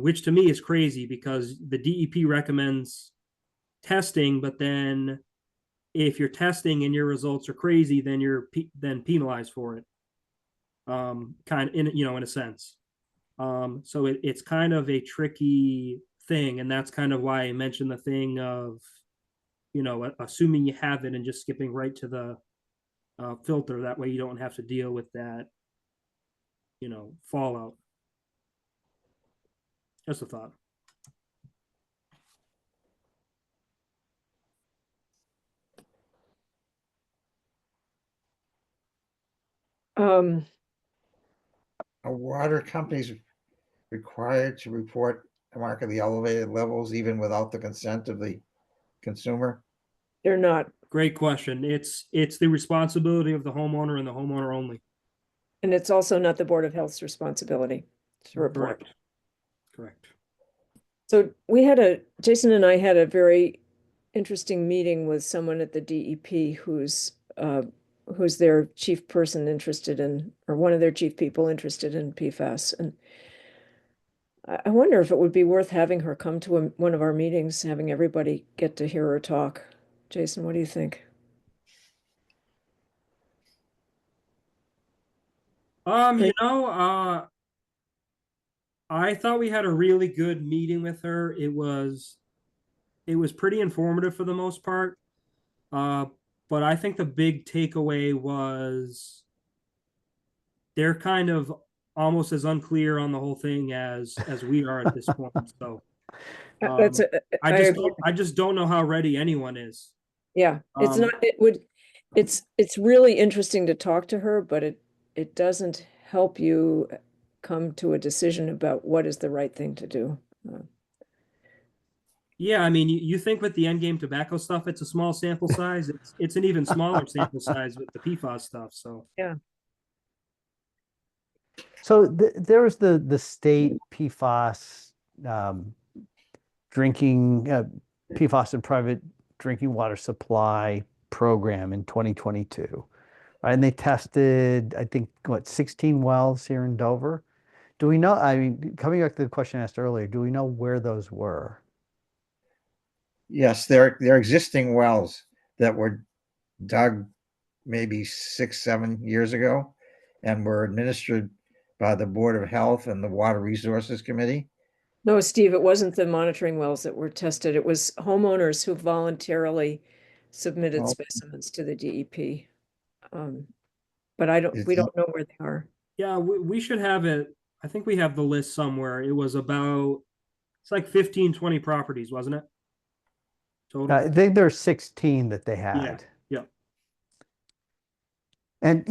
Which to me is crazy because the DEP recommends testing, but then if you're testing and your results are crazy, then you're then penalized for it. Kind of in a sense. So it's kind of a tricky thing, and that's kind of why I mentioned the thing of, assuming you have it and just skipping right to the filter. That way you don't have to deal with that, fallout. Just a thought. Um, Are water companies required to report markedly elevated levels even without the consent of the consumer? they're not, Great question. It's the responsibility of the homeowner and the homeowner only. and it's also not the Board of Health's responsibility to report. Correct. So Jason and I had a very interesting meeting with someone at the DEP who's their chief person interested in, or one of their chief people interested in PFAS. And I wonder if it would be worth having her come to one of our meetings, having everybody get to hear her talk. Jason, what do you think? You know, I thought we had a really good meeting with her. It was pretty informative for the most part. But I think the big takeaway was they're kind of almost as unclear on the whole thing as we are at this point. So That's I I just agree. don't, I just don't know how ready anyone is. Yeah, it's Um, not, it's really interesting to talk to her, but it doesn't help you come to a decision about what is the right thing to do. Yeah, I mean, you think with the endgame tobacco stuff, it's a small sample size. It's an even smaller sample size with the PFAS stuff. So Yeah. So there was the state PFAS um, drinking PFAS and private drinking water supply program in 2022. Right? And they tested, I think, what, 16 wells here in Dover. Do we know, I mean, coming back to the question asked earlier, do we know where those were? Yes, they're existing wells that were dug maybe 6, 7 years ago and were administered by the Board of Health and the Water Resources Committee. No, Steve, it wasn't the monitoring wells that were tested. It was homeowners who voluntarily submitted Oh. specimens to the DEP. But we Is- don't know where they are. yeah, we should have it. I think we have the list somewhere. It was about, it's like 15, 20 properties, wasn't it? Total. I think there's 16 that they Yeah, had. yeah. And,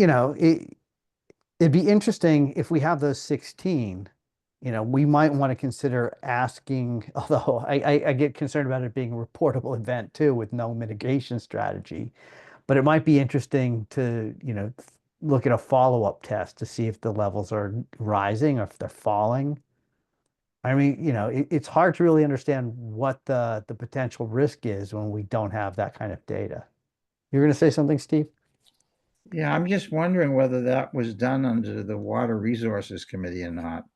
it'd be interesting if we have those 16, we might want to consider asking, although I get concerned about it being a reportable event too, with no mitigation strategy. But it might be interesting to, look at a follow-up test to see if the levels are rising or if they're falling. I mean, it's hard to really understand what the potential risk is when we don't have that kind of data. You're going to say something, Steve? Yeah, I'm just wondering whether that was done under the Water Resources Committee or not.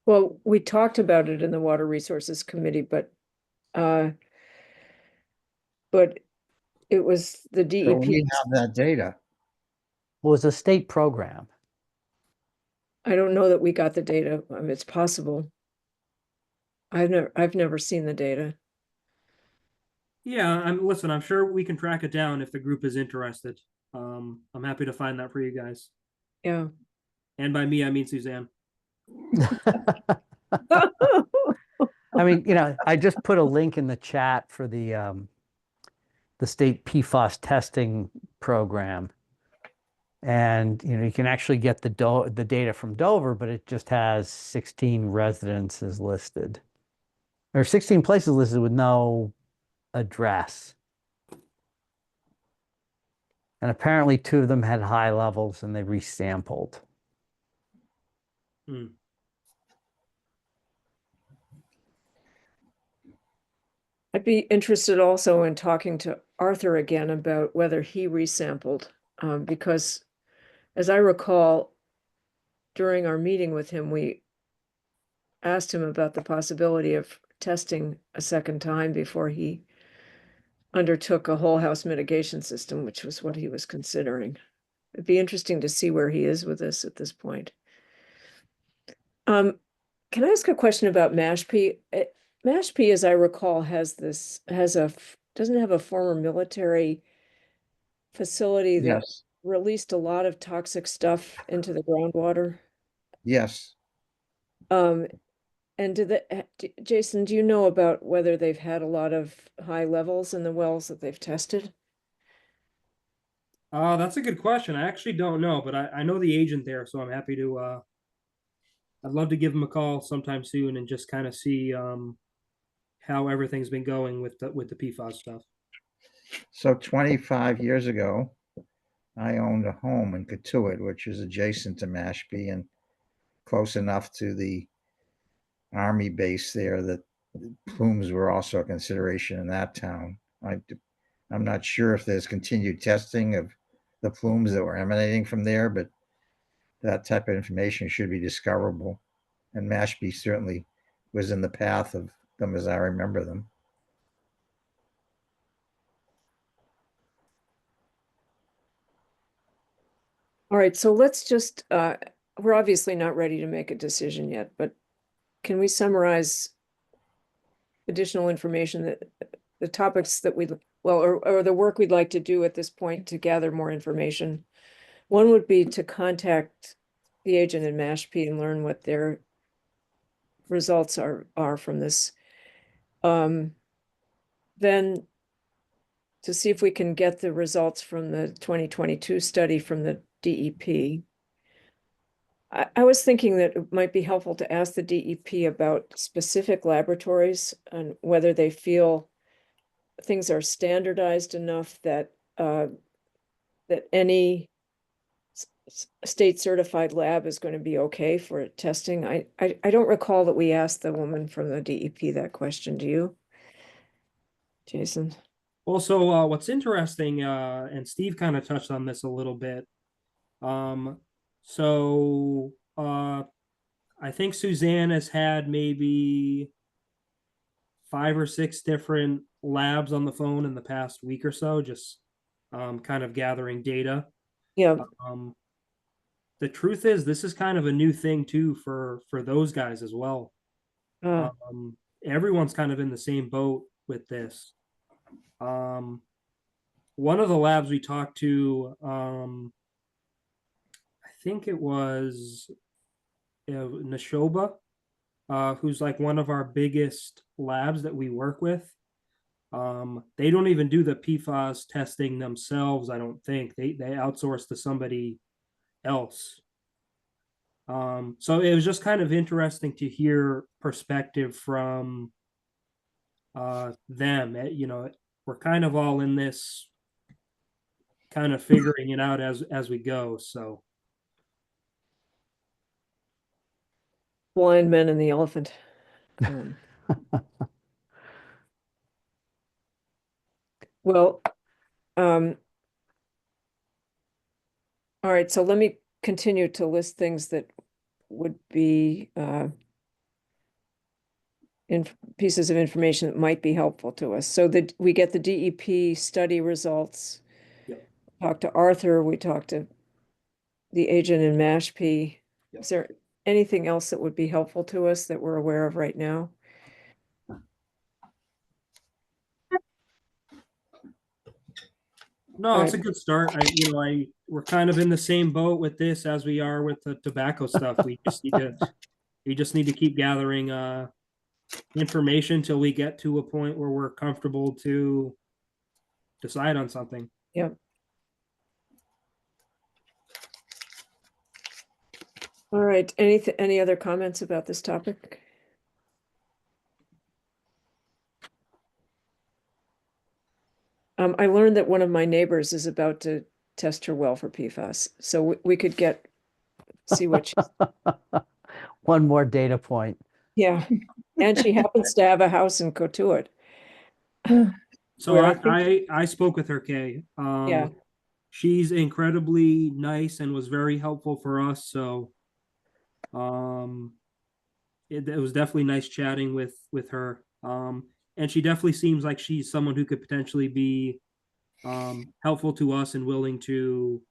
Well, we talked about it in the Water Resources Committee, but it was the So we DEP. have that data. Well, it's a state program. I don't know that we got the data. I mean, it's possible. I've never seen the data. Yeah, listen, I'm sure we can track it down if the group is interested. I'm happy to find that for you guys. Yeah. And by me, I mean Suzanne. I mean, I just put a link in the chat for the state PFAS testing program. And, you can actually get the data from Dover, but it just has 16 residences listed. Or 16 places listed with no address. And apparently 2 of them had high levels and they resampled. Hmm. I'd be interested also in talking to Arthur again about whether he resampled, because as I recall, during our meeting with him, we asked him about the possibility of testing a second time before he undertook a whole house mitigation system, which was what he was considering. It'd be interesting to see where he is with this at this point. Can I ask a question about Mashpee? Mashpee, as I recall, doesn't have a former military facility that Yes, released a lot of toxic stuff into the groundwater. yes. And Jason, do you know about whether they've had a lot of high levels in the wells that they've tested? That's a good question. I actually don't know, but I know the agent there, so I'm happy to I'd love to give him a call sometime soon and just kind of see how everything's been going with the PFAS stuff. So 25 years ago, I owned a home in Katuitt, which is adjacent to Mashpee and close enough to the Army base there that plumes were also a consideration in that town. I'm not sure if there's continued testing of the plumes that were emanating from there, but that type of information should be discoverable. And Mashpee certainly was in the path of them as I remember them. All right, so let's just we're obviously not ready to make a decision yet, but can we summarize additional information that the topics that we, well, or the work we'd like to do at this point to gather more information? One would be to contact the agent in Mashpee and learn what their results are from this. Then to see if we can get the results from the 2022 study from the DEP. I was thinking that it might be helpful to ask the DEP about specific laboratories and whether they feel things are standardized enough that that any state certified lab is going to be okay for testing. I don't recall that we asked the woman from the DEP that question. Do you, Jason? Also, what's interesting, and Steve kind of touched on this a little bit. I think Suzanne has had maybe 5 or 6 different labs on the phone in the past week or so, just kind of gathering data. Yeah. The truth is, this is kind of a new thing too for those guys as well. Everyone's kind of in the same boat with this. One of the labs we talked to, I think it was Neshoba, who's like one of our biggest labs that we work with. They don't even do the PFAS testing themselves, I don't think. They outsource to somebody else. So it was just kind of interesting to hear perspective from them. You know, we're kind of all in this, kind of figuring it out as we go. So Blind men and the elephant. Well, all right, so let me continue to list things that would be in pieces of information that might be helpful to us. So that we get the DEP study results. Yep. Talk to Arthur, we talked to the agent in Mashpee. Yep. Is there anything else that would be helpful to us that we're aware of right now? no, it's a good start. We're kind of in the same boat with this as we are with the tobacco stuff. We just need to keep gathering information until we get to a point where we're comfortable to decide on something. Yep. All right, any other comments about this topic? I learned that one of my neighbors is about to test her well for PFAS, so we could see what she, One more data point. yeah. And she happens to have a house in Cotuit. So Where I I spoke with her, Kay. Yeah. She's incredibly nice and was very helpful for us. So it was definitely nice chatting with her. And she definitely seems like she's someone who could potentially be helpful to us and willing to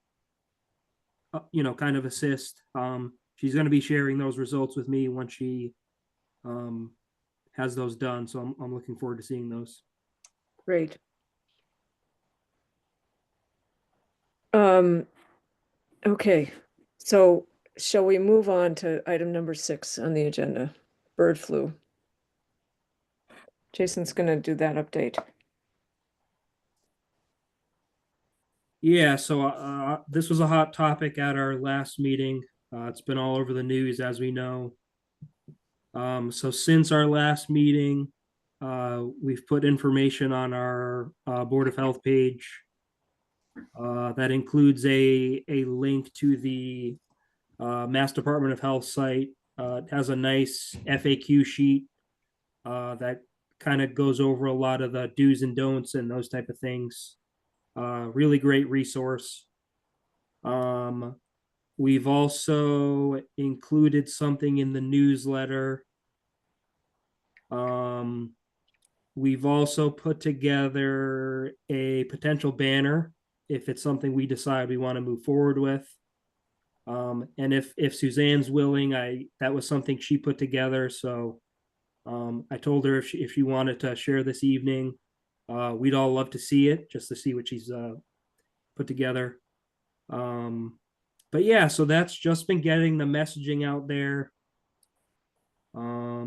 kind of assist. She's going to be sharing those results with me once she has those done. So I'm looking forward to seeing those. Great. Okay, so shall we move on to item number 6 on the agenda, bird flu? Jason's gonna do that update. Yeah, so this was a hot topic at our last meeting. It's been all over the news, as we know. So since our last meeting, we've put information on our Board of Health page. That includes a link to the Mass Department of Health site. It has a nice FAQ sheet that kind of goes over a lot of the do's and don'ts and those type of things. Really great resource. We've also included something in the newsletter. We've also put together a potential banner if it's something we decide we want to move forward with. And if Suzanne's willing, that was something she put together. So I told her if she wanted to share this evening, we'd all love to see it, just to see what she's put together. But yeah, so that's just been getting the messaging out there. I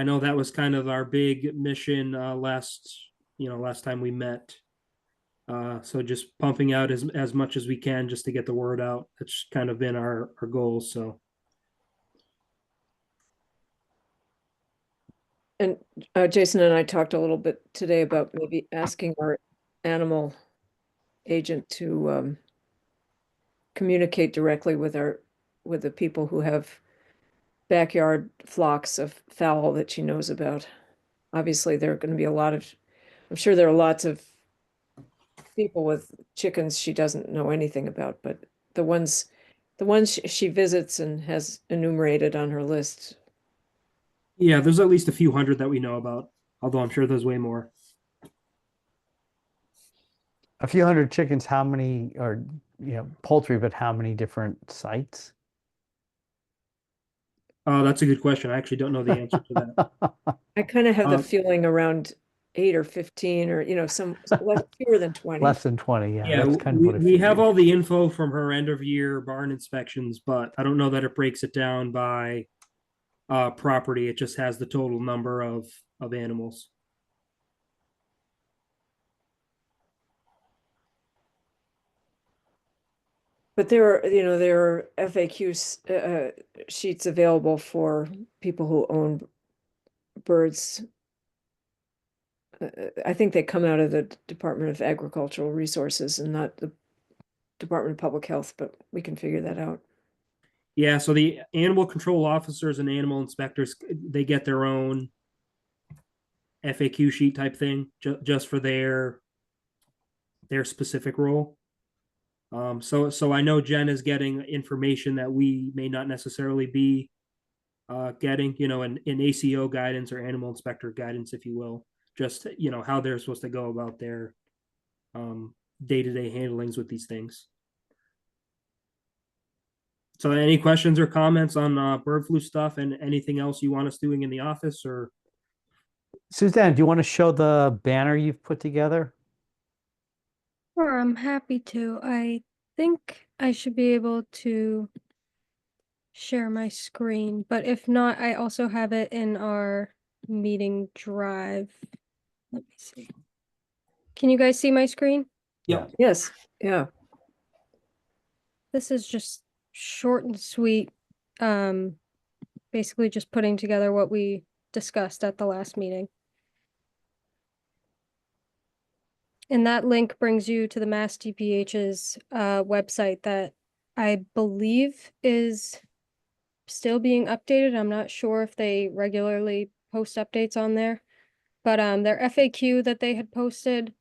know that was kind of our big mission last time we met. So just pumping out as much as we can just to get the word out. That's kind of been our goal. So And Jason and I talked a little bit today about maybe asking our animal agent to communicate directly with the people who have backyard flocks of fowl that she knows about. Obviously, there are going to be I'm sure there are lots of people with chickens she doesn't know anything about, but the ones she visits and has enumerated on her list. yeah, there's at least a few hundred that we know about, although I'm sure there's way more. A few hundred chickens, how many, or, poultry, but how many different sites? That's a good question. I actually don't know the answer to that. I kind of have the Um, feeling around 8 or 15 or, some fewer than 20. Less than 20, yeah, Yeah, that's kind of what I we have figured. all the info from her end of year barn inspections, but I don't know that it breaks it down by property. It just has the total number of animals. But there are FAQ sheets available for people who own birds. I think they come out of the Department of Agricultural Resources and not the Department of Public Health, but we can figure that out. Yeah, so the animal control officers and animal inspectors, they get their own FAQ sheet type thing just for their specific role. So I know Jen is getting information that we may not necessarily be getting, in ACO guidance or animal inspector guidance, if you will, just, how they're supposed to go about their day-to-day handlings with these things. So any questions or comments on bird flu stuff and anything else you want us doing in the office, or? Suzanne, do you want to show the banner you've put together? Sure, I'm happy to. I think I should be able to share my screen, but if not, I also have it in our meeting drive. Let me see. Can you guys see my screen? Yep. Yes, yeah. This is just short and sweet. Basically just putting together what we discussed at the last meeting. And that link brings you to the Mass DPH's website that I believe is still being updated. I'm not sure if they regularly post updates on there, but their FAQ that they had posted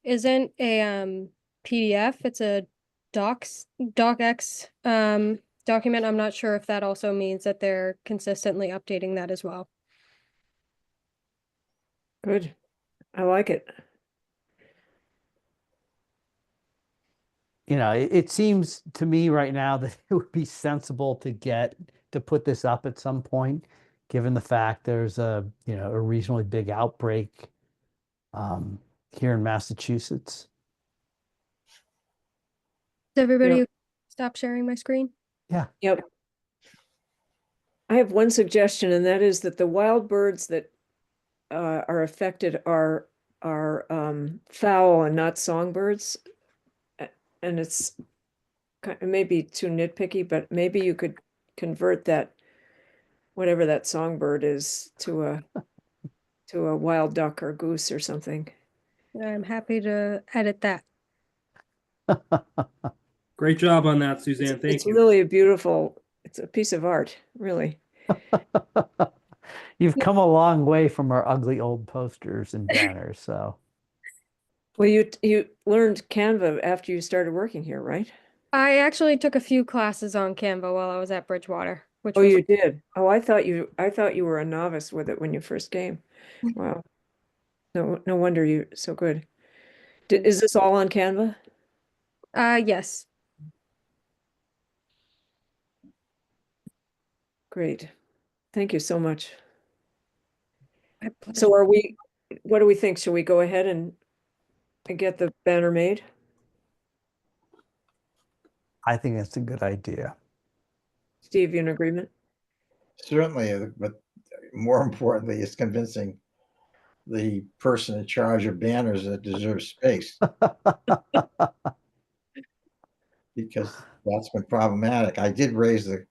isn't a PDF. It's a docx document. I'm not sure if that also means that they're consistently updating that as well. Good. I like it. It seems to me right now that it would be sensible to put this up at some point, given the fact there's a reasonably big outbreak here in Massachusetts. Does everybody Yep. stop sharing my screen? Yeah. Yep. I have one suggestion, and that is that the wild birds that are affected are fowl and not songbirds. And it may be too nitpicky, but maybe you could convert that, whatever that songbird is, to a wild duck or goose or something. I'm happy to edit that. Great job on that, Suzanne. Thank It's you. really it's a piece of art, really. You've come a long way from our ugly old posters and banners, so. Well, you learned Canva after you started working here, right? I actually took a few classes on Canva while I was at Bridgewater, which Oh, was you did? Oh, I thought you were a novice with it when you first came. Wow. No wonder you're so good. Is this all on Canva? yes. Great. Thank you so much. My pleasure. So what do we think? Should we go ahead and get the banner made? I think that's a good idea. Steve, you in agreement? Certainly, but more importantly, it's convincing the person in charge of banners that deserves space, because that's been problematic. I did raise the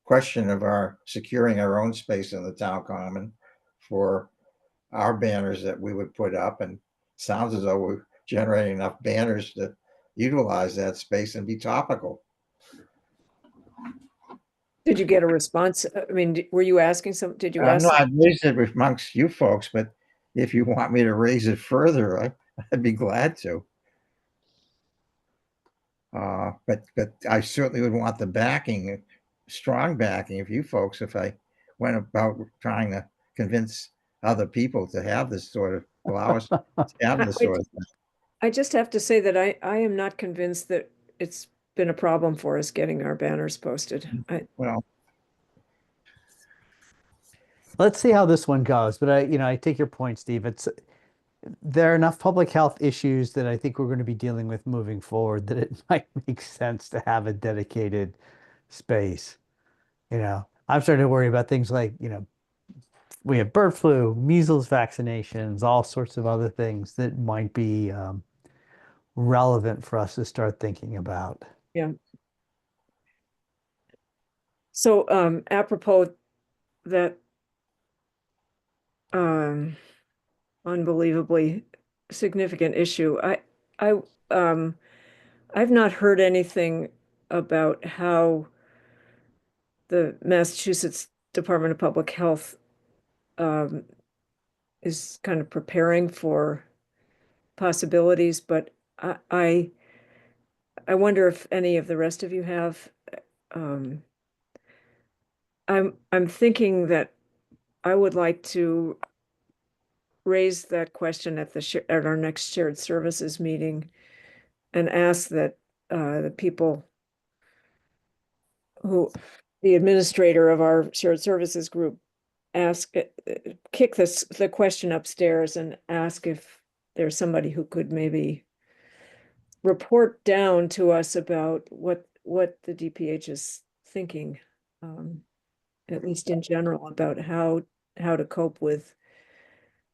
question of our securing our own space in the town common for our banners that we would put up, and sounds as though we're generating enough banners to utilize that space and be topical. Did you get a response? I mean, were you asking did you ask? No, I raised it amongst you folks, but if you want me to raise it further, I'd be glad to. But I certainly would want the backing, strong backing of you folks if I went about trying to convince other people to have this sort of, allow us to have this sort of thing. I just have to say that I am not convinced that it's been a problem for us getting our banners posted. Well, Let's see how this one goes. But I take your point, Steve. There are enough public health issues that I think we're going to be dealing with moving forward that it might make sense to have a dedicated space. I'm starting to worry about things like, we have bird flu, measles vaccinations, all sorts of other things that might be relevant for us to start thinking about. Yeah. So apropos that unbelievably significant issue, I've not heard anything about how the Massachusetts Department of Public Health is kind of preparing for possibilities, but I wonder if any of the rest of you have. I'm thinking that I would like to raise that question at our next shared services meeting and ask that the people the administrator of our shared services group kick the question upstairs and ask if there's somebody who could maybe report down to us about what the DPH is thinking, at least in general, about how to cope with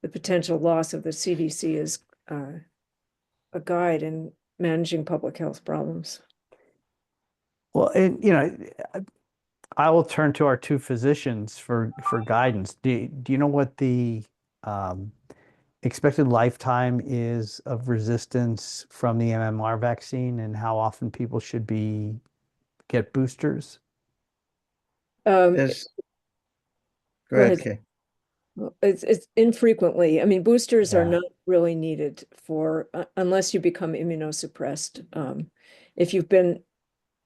the potential loss of the CDC as a guide in managing public health problems. Well, I will turn to our two physicians for guidance. Do you know what the expected lifetime is of resistance from the MMR vaccine and how often people should get boosters? Go ahead, Kay. It's infrequently. I mean, boosters are Yeah. not really needed for unless you become immunosuppressed. If you've been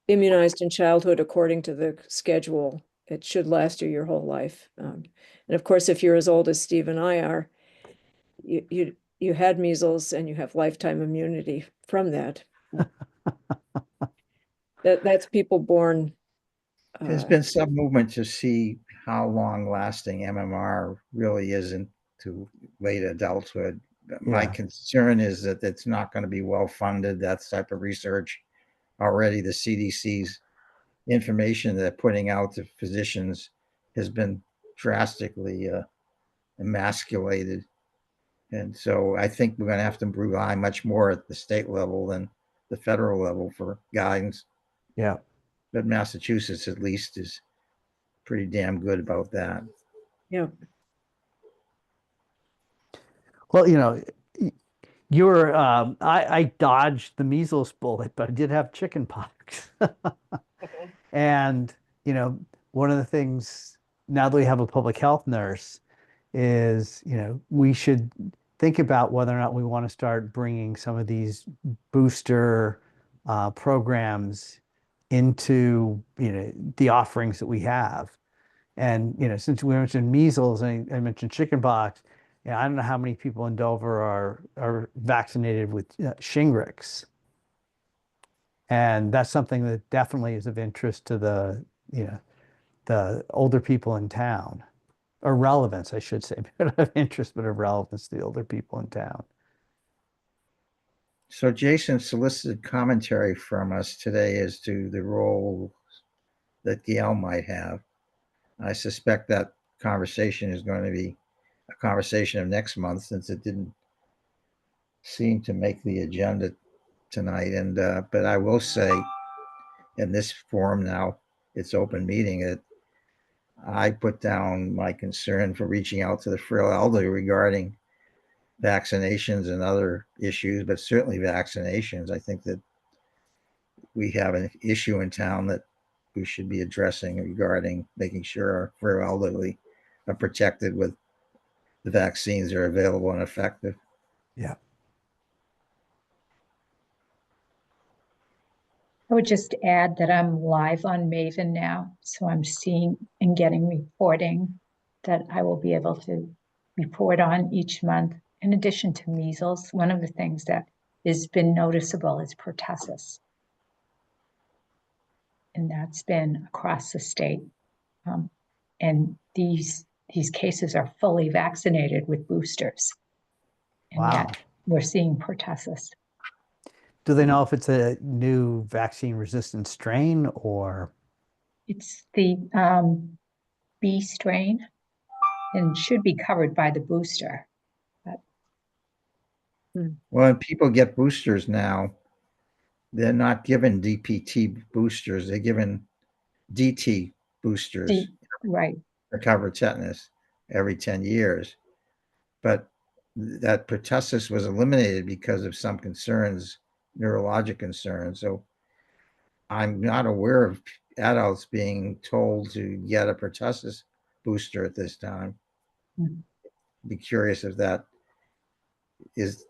immunized in childhood according to the schedule, it should last you your whole life. And of course, if you're as old as Steve and I are, you had measles and you have lifetime immunity from that. That's people born. There's been some movement to see how long lasting MMR really is into late adulthood. My Yeah. concern is that it's not going to be well funded, that type of research. Already the CDC's information they're putting out to physicians has been drastically emasculated. And so I think we're going to have to rely much more at the state level than the federal level for guidance. Yeah. But Massachusetts at least is pretty damn good about that. Yeah. Well, I dodged the measles bullet, but I did have chicken pox. And, one of the things now that we have a public health nurse is, we should think about whether or not we want to start bringing some of these booster programs into, the offerings that we have. And, since we mentioned measles and I mentioned chickenpox, I don't know how many people in Dover are vaccinated with Shingrix. And that's something that definitely is of interest to the the older people in town, or relevance, I should say, not of interest, but of relevance to the older people in town. So Jason solicited commentary from us today as to the role that Gail might have. I suspect that conversation is going to be a conversation of next month, since it didn't seem to make the agenda tonight. And but I will say, in this forum now, it's open meeting, that I put down my concern for reaching out to the frail elderly regarding vaccinations and other issues, but certainly vaccinations. I think that we have an issue in town that we should be addressing regarding making sure our frail elderly are protected with the vaccines that are available and effective. Yeah. I would just add that I'm live on Maven now, so I'm seeing and getting reporting that I will be able to report on each month. In addition to measles, one of the things that has been noticeable is pertussis. And that's been across the state. And these cases are fully vaccinated with boosters. And Wow. yet we're seeing pertussis. Do they know if it's a new vaccine resistant strain or? It's the B strain and should be covered by the booster. But Well, when people get boosters now, they're not given DPT boosters, they're given DT boosters right. for cover tetanus every 10 years. But that pertussis was eliminated because of some concerns, neurologic concerns. So I'm not aware of adults being told to get a pertussis booster at this time. Be curious if that is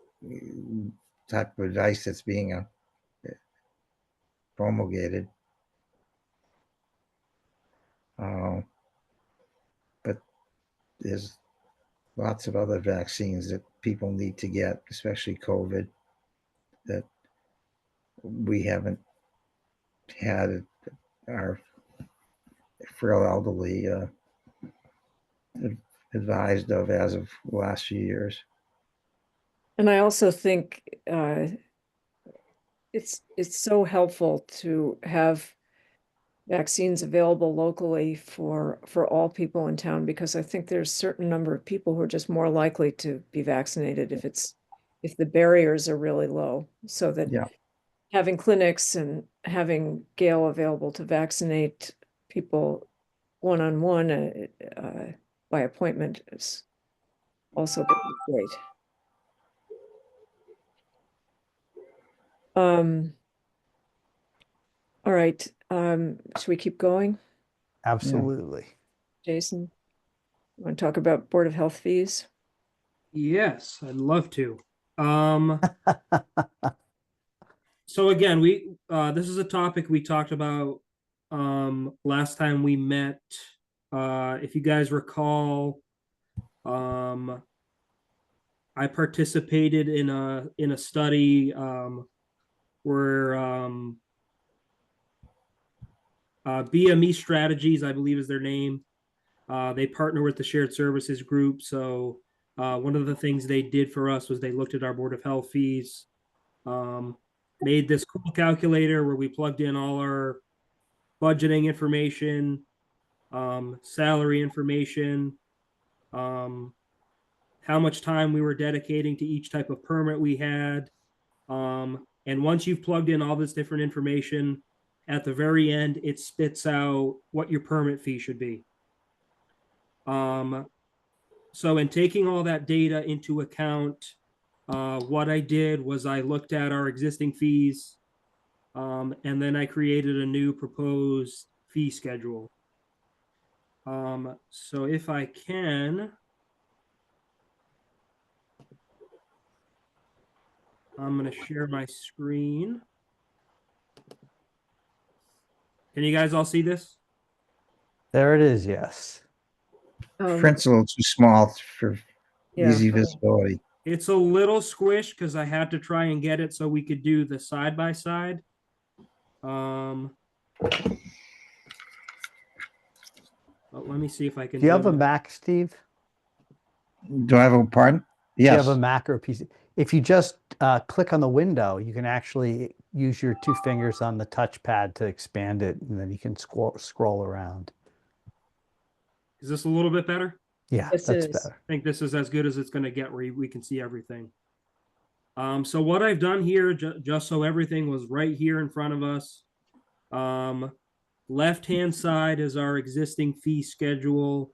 type of advice that's being promulgated. But there's lots of other vaccines that people need to get, especially COVID, that we haven't had our frail elderly advised of as of the last few years. And I also think it's so helpful to have vaccines available locally for all people in town, because I think there's a certain number of people who are just more likely to be vaccinated if the barriers are really low. So that having clinics and having Gail available to vaccinate people one-on-one by appointment is also great. All right. Should we keep going? Absolutely. Jason, you want to talk about Board of Health fees? Yes, I'd love to. So again, this is a topic we talked about last time we met. If you guys recall, I participated in a study where BME Strategies, I believe is their name. They partner with the Shared Services Group. So one of the things they did for us was they looked at our Board of Health fees, made this cool calculator where we plugged in all our budgeting information, salary information, how much time we were dedicating to each type of permit we had. And once you've plugged in all this different information, at the very end, it spits out what your permit fee should be. So in taking all that data into account, what I did was I looked at our existing fees, and then I created a new proposed fee schedule. So if I can, I'm going to share my screen. Can you guys all see this? There it is, yes. Print's a little too small for easy visibility. It's a little squished because I had to try and get it so we could do the side by side. Let me see if I can. Do you have do a it. Mac, Steve? Do I have a pardon? Do you Yes. have a Mac or a PC? If you just click on the window, you can actually use your two fingers on the touchpad to expand it, and then you can scroll around. Is this a little bit better? Yeah, Yes, it that's is. better. I think this is as good as it's going to get where we can see everything. So what I've done here, just so everything was right here in front of us. Left-hand side is our existing fee schedule.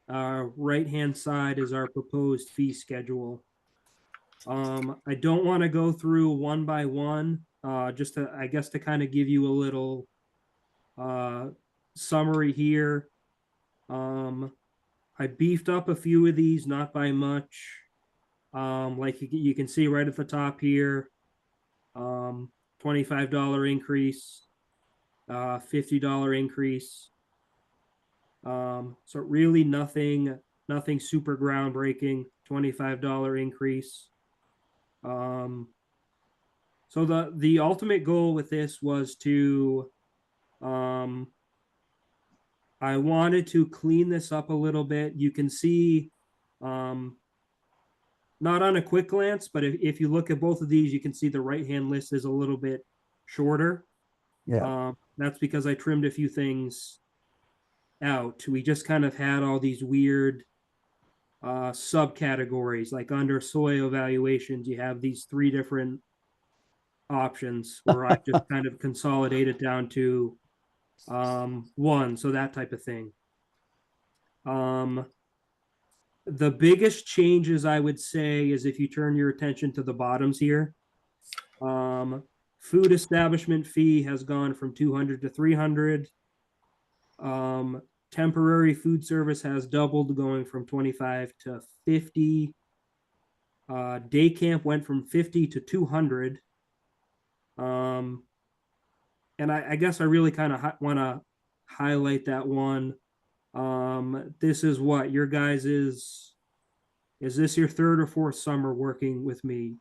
Right-hand side is our proposed fee schedule. I don't want to go through one by one, just to, I guess, to kind of give you a little summary here. I beefed up a few of these, not by much. Like you can see right at the top here, $25 increase, $50 increase. So really nothing super groundbreaking, $25 increase. So the ultimate goal with this was to, I wanted to clean this up a little bit. You can see, not on a quick glance, but if you look at both of these, you can see the right-hand list is a little bit shorter. Yeah. That's because I trimmed a few things out. We just kind of had all these weird subcategories, like under soil evaluations, you have these 3 different options where I just kind of consolidated down to 1, so that type of thing. The biggest changes I would say is if you turn your attention to the bottoms here. Food establishment fee has gone from 200 to 300. Temporary food service has doubled, going from 25 to 50. Day camp went from 50 to 200. And I guess I really kind of want to highlight that one. This is what your guys is this your 3rd or 4th summer working with me?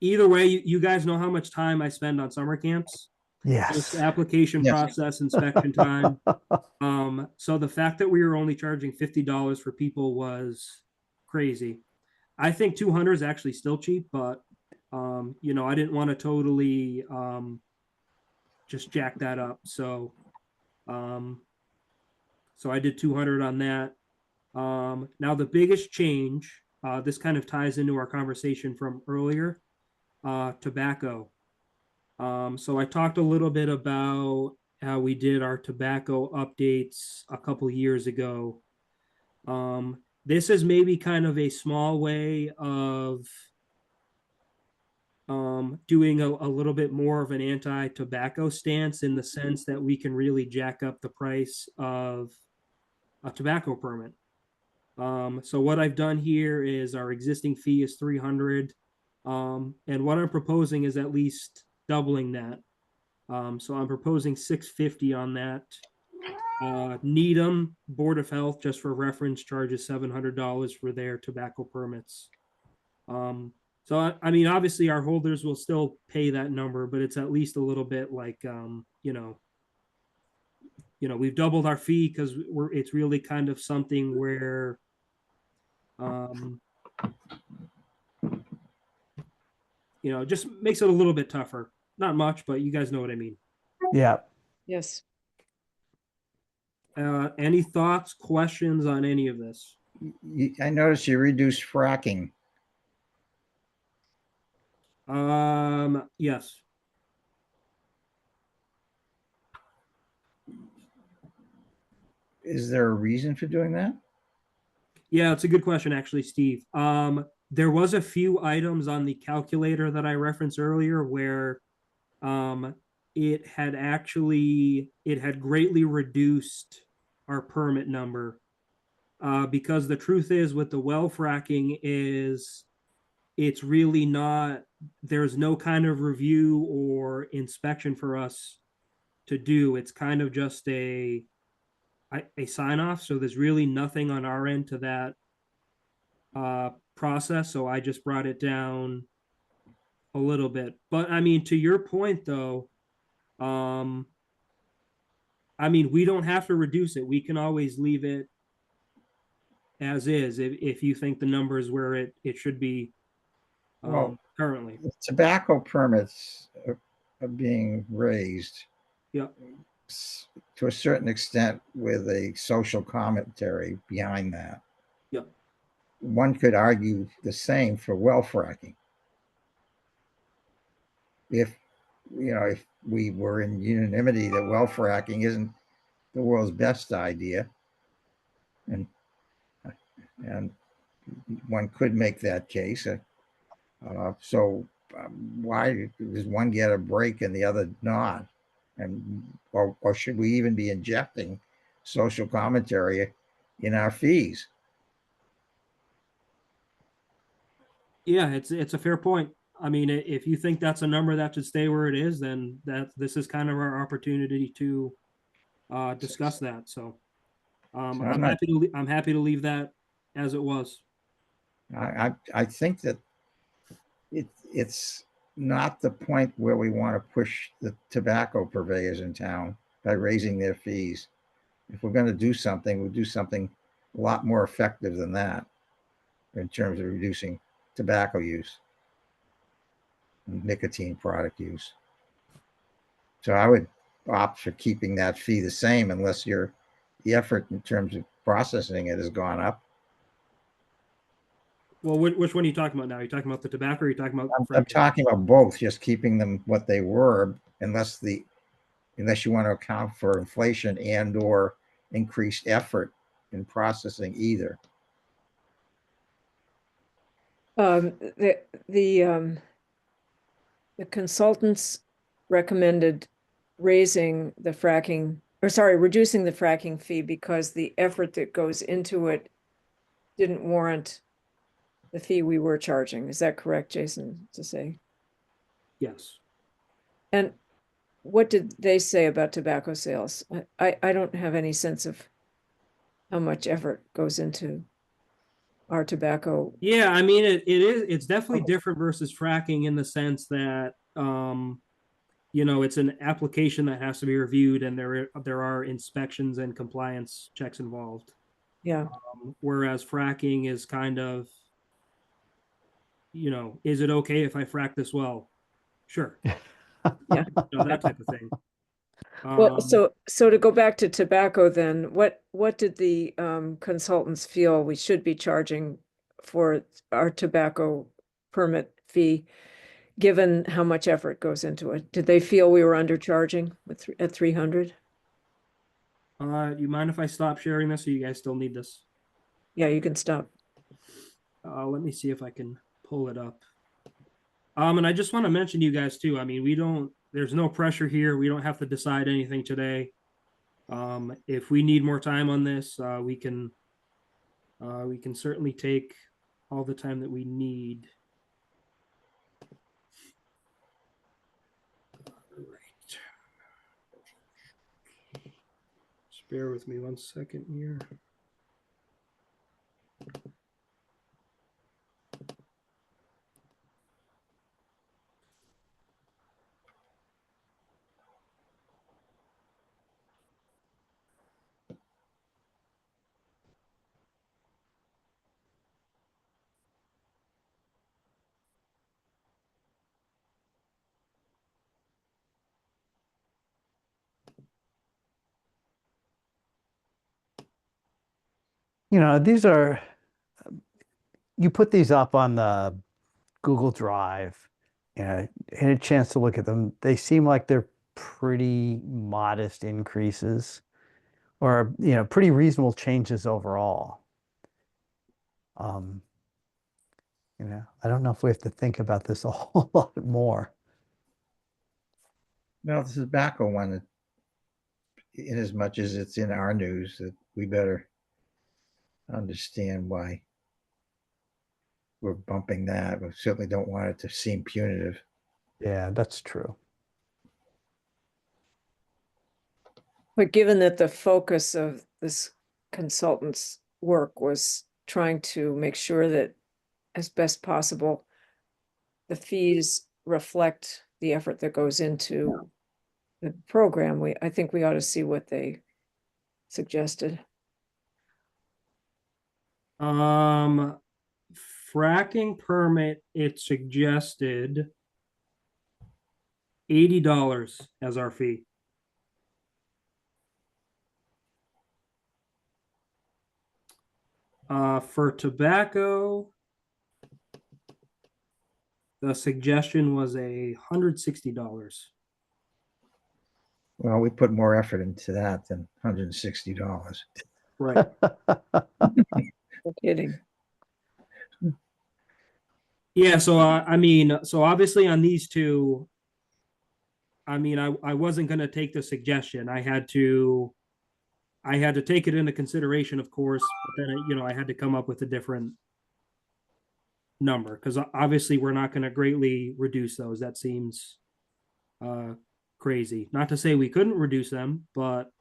Either way, you guys know how much time I spend on summer camps. Yes. Just application Yes. process, inspection time. So the fact that we were only charging $50 for people was crazy. I think 200 is actually still cheap, but you know, I didn't want to totally just jack that up. So so I did 200 on that. Now the biggest change, this kind of ties into our conversation from earlier, tobacco. So I talked a little bit about how we did our tobacco updates a couple years ago. This is maybe kind of a small way of doing a little bit more of an anti-tobacco stance, in the sense that we can really jack up the price of a tobacco permit. So what I've done here is our existing fee is 300. And what I'm proposing is at least doubling that. So I'm proposing 650 on that. Needham Board of Health, just for reference, charges $700 for their tobacco permits. So I mean, obviously our holders will still pay that number, but it's at least a little bit like, you know, we've doubled our fee because it's really kind of something where, you know, just makes it a little bit tougher. Not much, but you guys know what I mean. Yeah. Yes. Any thoughts, questions on any of this? I noticed you reduced fracking. Yes. Is there a reason for doing that? Yeah, it's a good question, actually, Steve. There was a few items on the calculator that I referenced earlier where it had greatly reduced our permit number. Because the truth is, with the well fracking, is it's really not, there's no kind of review or inspection for us to do. It's kind of just a sign off. So there's really nothing on our end to that process. So I just brought it down a little bit. But I mean, to your point though, I mean, we don't have to reduce it. We can always leave it as is if you think the number is where it should be Well, currently. tobacco permits are being raised Yeah. to a certain extent with a social commentary behind that. Yeah. One could argue the same for well fracking. If if we were in unanimity that well fracking isn't the world's best idea, and one could make that case. So why does one get a break and the other not? And or should we even be injecting social commentary in our fees? Yeah, it's a fair point. I mean, if you think that's a number that should stay where it is, then this is kind of our opportunity to discuss that. So So I'm happy to leave that as it was. I think that it's not the point where we want to push the tobacco purveyors in town by raising their fees. If we're going to do something, we'll do something a lot more effective than that in terms of reducing tobacco use and nicotine product use. So I would opt for keeping that fee the same unless the effort in terms of processing it has gone up. Well, which one are you talking about now? Are you talking about the tobacco or are you talking about I'm talking about both, just keeping them what they were, unless you want to account for inflation and or increased effort in processing either. The consultants recommended reducing the fracking fee because the effort that goes into it didn't warrant the fee we were charging. Is that correct, Jason, to say? Yes. And what did they say about tobacco sales? I don't have any sense of how much effort goes into our tobacco. Yeah, I mean it's definitely different versus fracking in the sense that it's an application that has to be reviewed and there are inspections and compliance checks involved. Yeah. Whereas fracking is kind of, is it okay if I frack this well? Sure. Yeah. That type of thing. Well, so to go back to tobacco, then what did the consultants feel we should be charging for our tobacco permit fee, given how much effort goes into it? Did they feel we were undercharging at 300? You mind if I stop sharing this, or you guys still need this? Yeah, you can stop. Let me see if I can pull it up. And I just want to mention to you guys too. I mean, there's no pressure here. We don't have to decide anything today. If we need more time on this, we can certainly take all the time that we need. All right. Just bear with me 1 second here. You put these up on the Google Drive, and a chance to look at them. They seem like they're pretty modest increases or, pretty reasonable changes overall. I don't know if we have to think about this a whole lot more. Well, the tobacco one, in as much as it's in our news, that we better understand why we're bumping that. We certainly don't want it to seem punitive. Yeah, that's true. But given that the focus of this consultant's work was trying to make sure that as best possible, the fees reflect the effort that goes into the program, I think we ought to see what they suggested. Fracking permit, it suggested $80 as our fee. For tobacco, the suggestion was $160. Well, we put more effort into that than $160. Right. No kidding. Yeah, so I mean, so obviously on these two, I mean, I wasn't gonna take the suggestion. I had to take it into consideration, of course, but then, you know, I had to come up with a different number, because obviously we're not gonna greatly reduce those. That seems crazy. Not to say we couldn't reduce them, but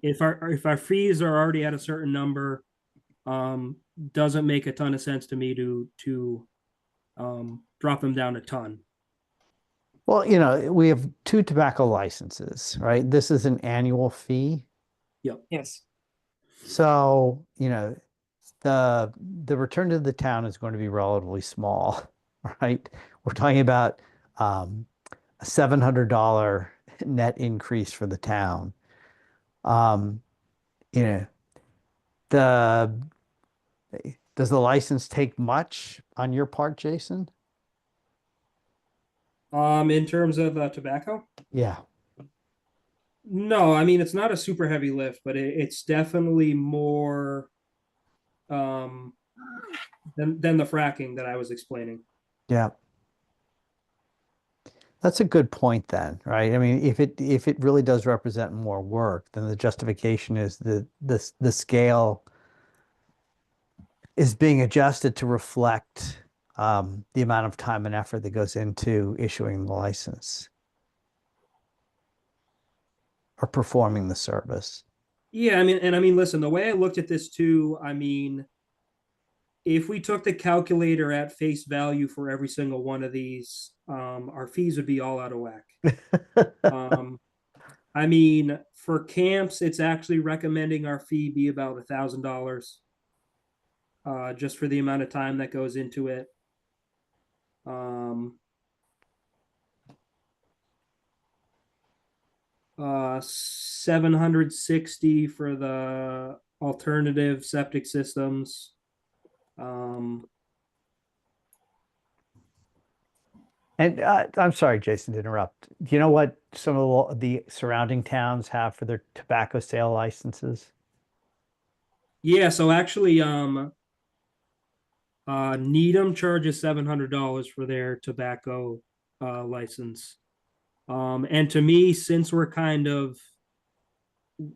if our fees are already at a certain number, doesn't make a ton of sense to me to drop them down a ton. Well, you know, we have 2 tobacco licenses, right? This is an annual fee. Yes. So, you know, the return to the town is going to be relatively small, right? We're talking about a $700 net increase for the town. You know, does the license take much on your part, Jason? In terms of tobacco? Yeah. No, I mean, it's not a super heavy lift, but it's definitely more than the fracking that I was explaining. Yeah. That's a good point then, right? I mean, if it really does represent more work, then the justification is the scale is being adjusted to reflect the amount of time and effort that goes into issuing the license or performing the service. Yeah, I mean, listen, the way I looked at this too, I mean, if we took the calculator at face value for every single one of these, our fees would be all out of whack. I mean, for camps, it's actually recommending our fee be about $1,000, just for the amount of time that goes into it. 760 for the alternative septic systems. And I'm sorry, Jason, to interrupt. Do you know what some of the surrounding towns have for their tobacco sale licenses? Yeah, so actually, Needham charges $700 for their tobacco license. And to me, since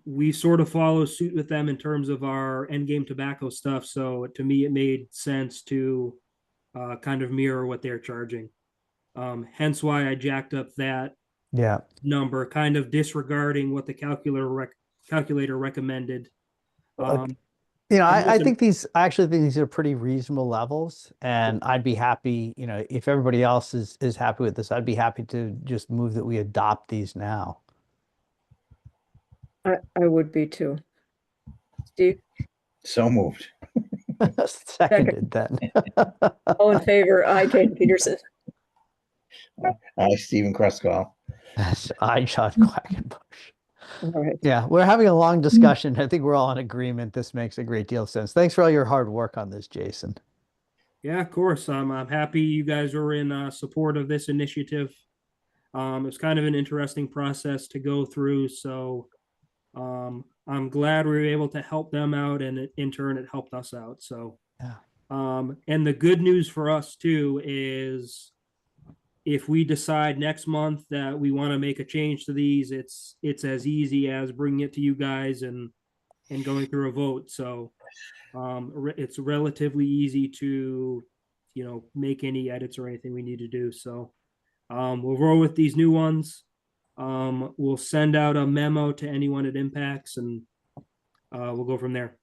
we sort of follow suit with them in terms of our endgame tobacco stuff, so to me, it made sense to kind of mirror what they're charging. Hence why I jacked up that number, kind of disregarding what the calculator recommended. You know, I actually think these are pretty reasonable levels, and I'd be happy, you know, if everybody else is happy with this, I'd be happy to just move that we adopt these now. I would be too. Steve? So moved. Seconded then. All in favor? Aye, Kate Peterson. Aye, Stephen Kruskoff. Aye, John Quackenbush. All right. Yeah, we're having a long discussion. I think we're all in agreement. This makes a great deal of sense. Thanks for all your hard work on this, Jason. Yeah, of course. I'm happy you guys were in support of this initiative. It was kind of an interesting process to go through. So I'm glad we were able to help them out, and in turn, it helped us out. So, yeah. And the good news for us too is, if we decide next month that we want to make a change to these, it's as easy as bringing it to you guys and going through a vote. So it's relatively easy to, you know, make any edits or anything we need to do. So we'll roll with these new ones. We'll send out a memo to anyone it impacts, and we'll go from there.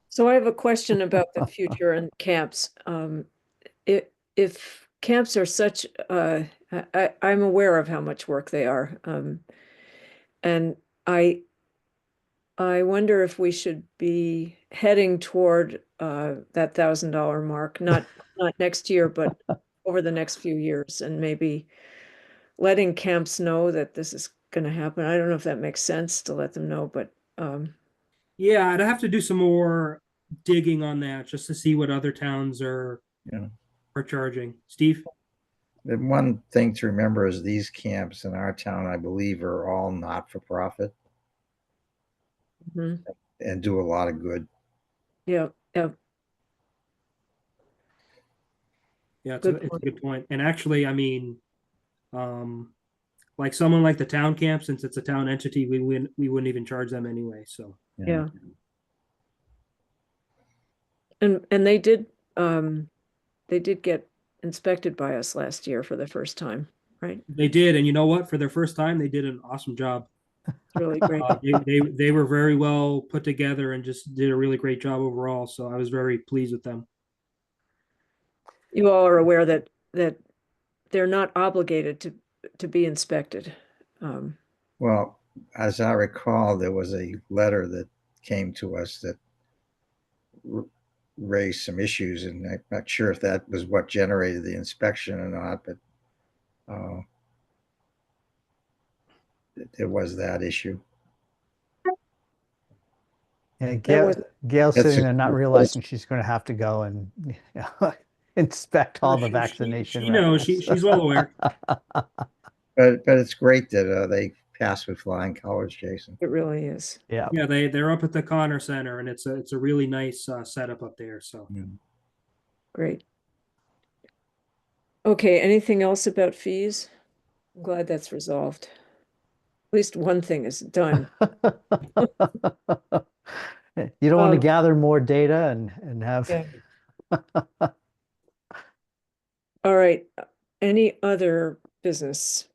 So I have a question about the future and camps. If camps are such, I I'm aware of how much work they are. And I wonder if we should be heading toward that $1,000 mark, not next year, but over the next few years, and maybe letting camps know that this is going to happen. I don't know if that makes sense to let them know, but Yeah, I'd have to do some more digging on that just to see what other towns are Yeah. charging. Steve? The one thing to remember is these camps in our town, I believe, are all not-for-profit mhm. and do a lot of good. Yeah, yeah, Yeah, it's Good it's a point. good point. And actually, I mean, like someone like the town camp, since it's a town entity, we wouldn't even charge them anyway. So yeah. And they did get inspected by us last year for the first time, right? they did, and you know what? For their first time, they did an awesome job. It's really great. They were very well put together and just did a really great job overall. So I was very pleased with them. You all are aware that they're not obligated to be inspected. Well, as I recall, there was a letter that came to us that raised some issues, and I'm not sure if that was what generated the inspection or not, but there was that issue. And was- Gail's That's sitting a- there not realizing she's going to have to go and inspect all the vaccination. She knows. records. She's well aware. But it's great that they passed with flying colors, Jason. It really is. Yeah. Yeah, they're up at the Connor Center, and it's a really nice setup up there. So Great. Okay, anything else about fees? I'm glad that's resolved. At least one thing is done. You don't want to Um, gather more data and have. Yeah. All right, any other business?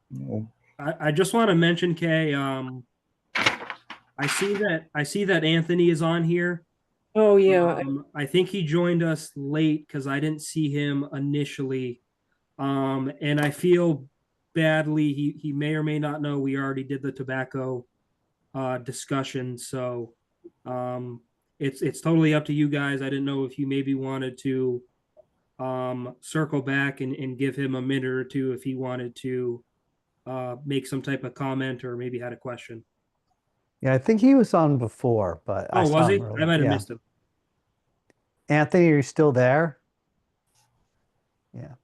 No. I just want to mention, Kay. I see that Anthony is on here. Oh, yeah, I think he joined us late because I didn't see him initially. And I feel badly. He may or may not know we already did the tobacco discussion. So it's totally up to you guys. I didn't know if you maybe wanted to circle back and give him a minute or two if he wanted to make some type of comment or maybe had a question. Yeah, I think he was on before, but I Oh, saw was he? him early. I might have Yeah. missed him. Anthony, are you still there? Yeah.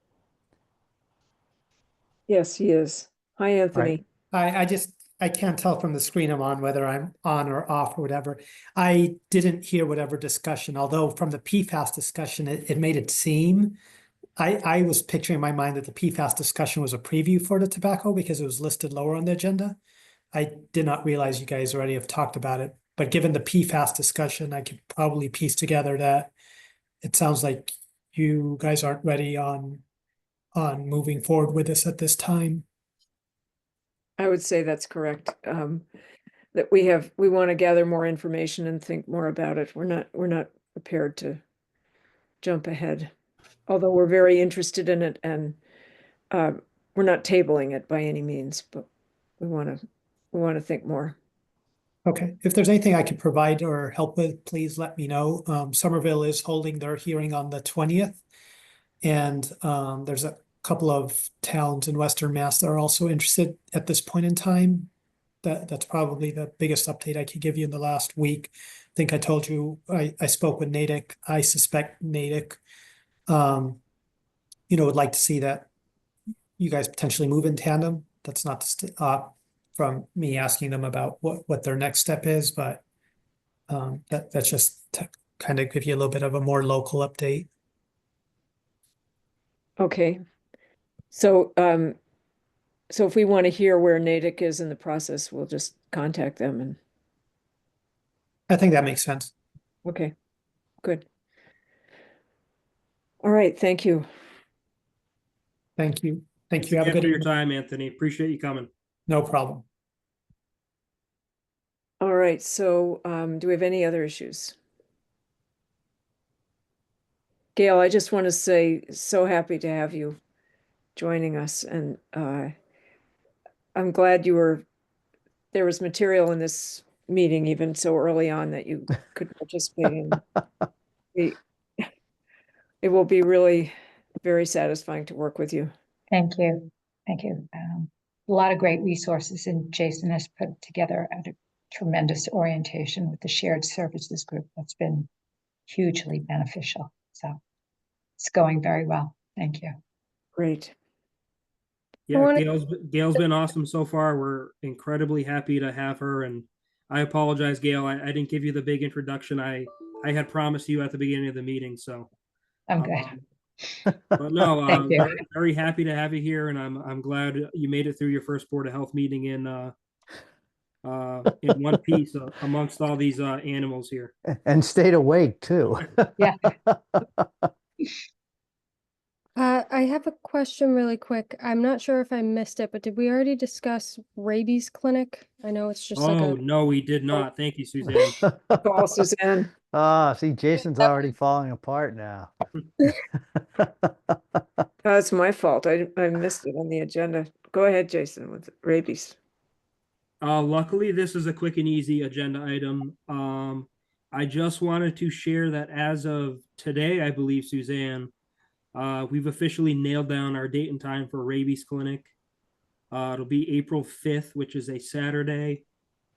yes, he is. Hi, Anthony. I can't tell from the screen I'm on whether I'm on or off or whatever. I didn't hear whatever discussion, although from the PFAS discussion, it made it seem, I was picturing in my mind that the PFAS discussion was a preview for the tobacco because it was listed lower on the agenda. I did not realize you guys already have talked about it, but given the PFAS discussion, I could probably piece together that it sounds like you guys aren't ready on moving forward with this at this time. I would say that's correct. That we want to gather more information and think more about it. We're not prepared to jump ahead. Although we're very interested in it and we're not tabling it by any means, but we want to think more. Okay, if there's anything I could provide or help with, please let me know. Somerville is holding their hearing on the 20th. And there's a couple of towns in Western Mass that are also interested at this point in time. That's probably the biggest update I could give you in the last week. I think I told you I spoke with Natick. I suspect Natick, would like to see that you guys potentially move in tandem. That's not from me asking them about what their next step is, but that's just to kind of give you a little bit of a more local update. Okay. So so if we want to hear where Natick is in the process, we'll just contact them and I think that makes sense. okay, good. All right, thank you. Thank you. Thank Thanks you. Have a again good for your evening. time, Anthony. Appreciate you coming. No problem. All right, so do we have any other issues? Gail, I just want to say, so happy to have you joining us, and I'm glad there was material in this meeting even so early on that you could participate in. It will be really very satisfying to work with you. Thank you. Thank you. A lot of great resources, and Jason has put together a tremendous orientation with the shared services group that's been hugely beneficial. So it's going very well. Thank you. Great. Yeah, wanna- Gail's been awesome so far. We're incredibly happy to have her, and I apologize, Gail. I didn't give you the big introduction. I had promised you at the beginning of the meeting, so. I'm good. But no, Thank you. very, very happy to have you here, and I'm glad you made it through your first Board of Health meeting in one piece amongst all these animals here. And stayed awake too. Yeah. I have a question really quick. I'm not sure if I missed it, but did we already discuss rabies clinic? I know it's just like Oh, a, no, we did not. Thank you, Suzanne. Call Suzanne. Ah, see, Jason's already falling apart now. It's my fault. I missed it on the agenda. Go ahead, Jason, with rabies. Luckily, this is a quick and easy agenda item. I just wanted to share that as of today, I believe, Suzanne, we've officially nailed down our date and time for rabies clinic. It'll be April 5th, which is a Saturday,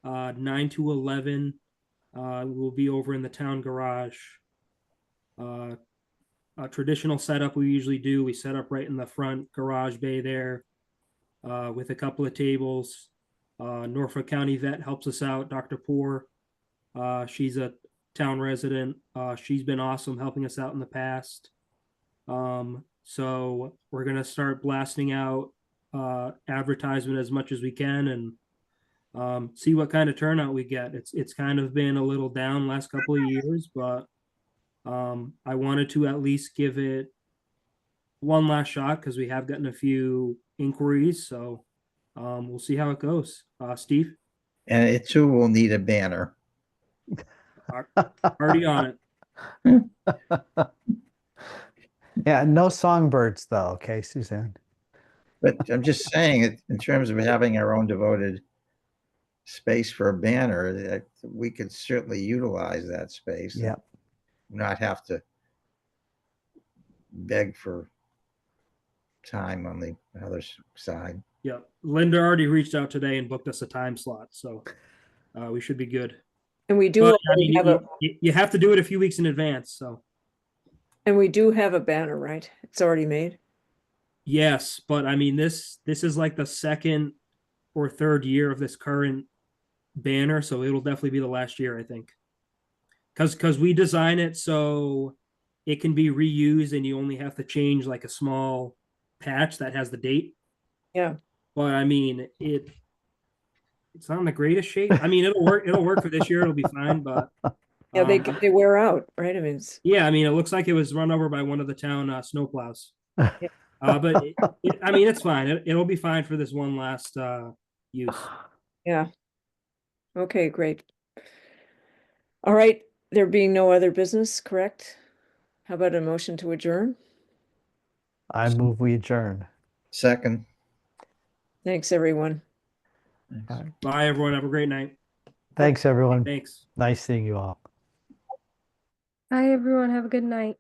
9 to 11. We'll be over in the town garage. A traditional setup we usually do, we set up right in the front garage bay there with a couple of tables. Norfolk County vet helps us out, Dr. Poor. She's a town resident. She's been awesome helping us out in the past. So we're going to start blasting out advertisement as much as we can and see what kind of turnout we get. It's kind of been a little down last couple of years, but I wanted to at least give it one last shot because we have gotten a few inquiries. So we'll see how it goes. Steve? And it too will need a banner. Already on it. Yeah, no songbirds though, okay, Suzanne? But I'm just saying, in terms of having our own devoted space for a banner, that we could certainly utilize that space. and Yeah. Not have to beg for time on the other side. Yeah, Linda already reached out today and booked us a time slot, so we should be good. And we do But, I already mean, have you have to do it a few weeks in advance, so. and we do have a banner, right? It's already made. Yes, but I mean, this is like the second or third year of this current banner, so it'll definitely be the last year, I think. Because we design it so it can be reused and you only have to change like a small patch that has the date. Yeah. But I mean, it's not in the greatest shape. I mean, it'll work for this year. It'll be fine, but Yeah, they wear out, right? I mean, yeah, I mean, it looks like it was run over by one of the town snowplows. But I mean, it's fine. It'll be fine for this one last use. yeah. Okay, great. All right, there being no other business, correct? How about a motion to adjourn? I move we adjourn. Second. Thanks, everyone. Bye, everyone. Have a great night. Thanks, everyone. Thanks. Nice seeing you all. hi, everyone. Have a good night.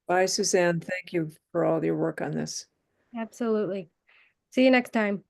Bye, Suzanne. Thank you for all your work on this. Absolutely. See you next time.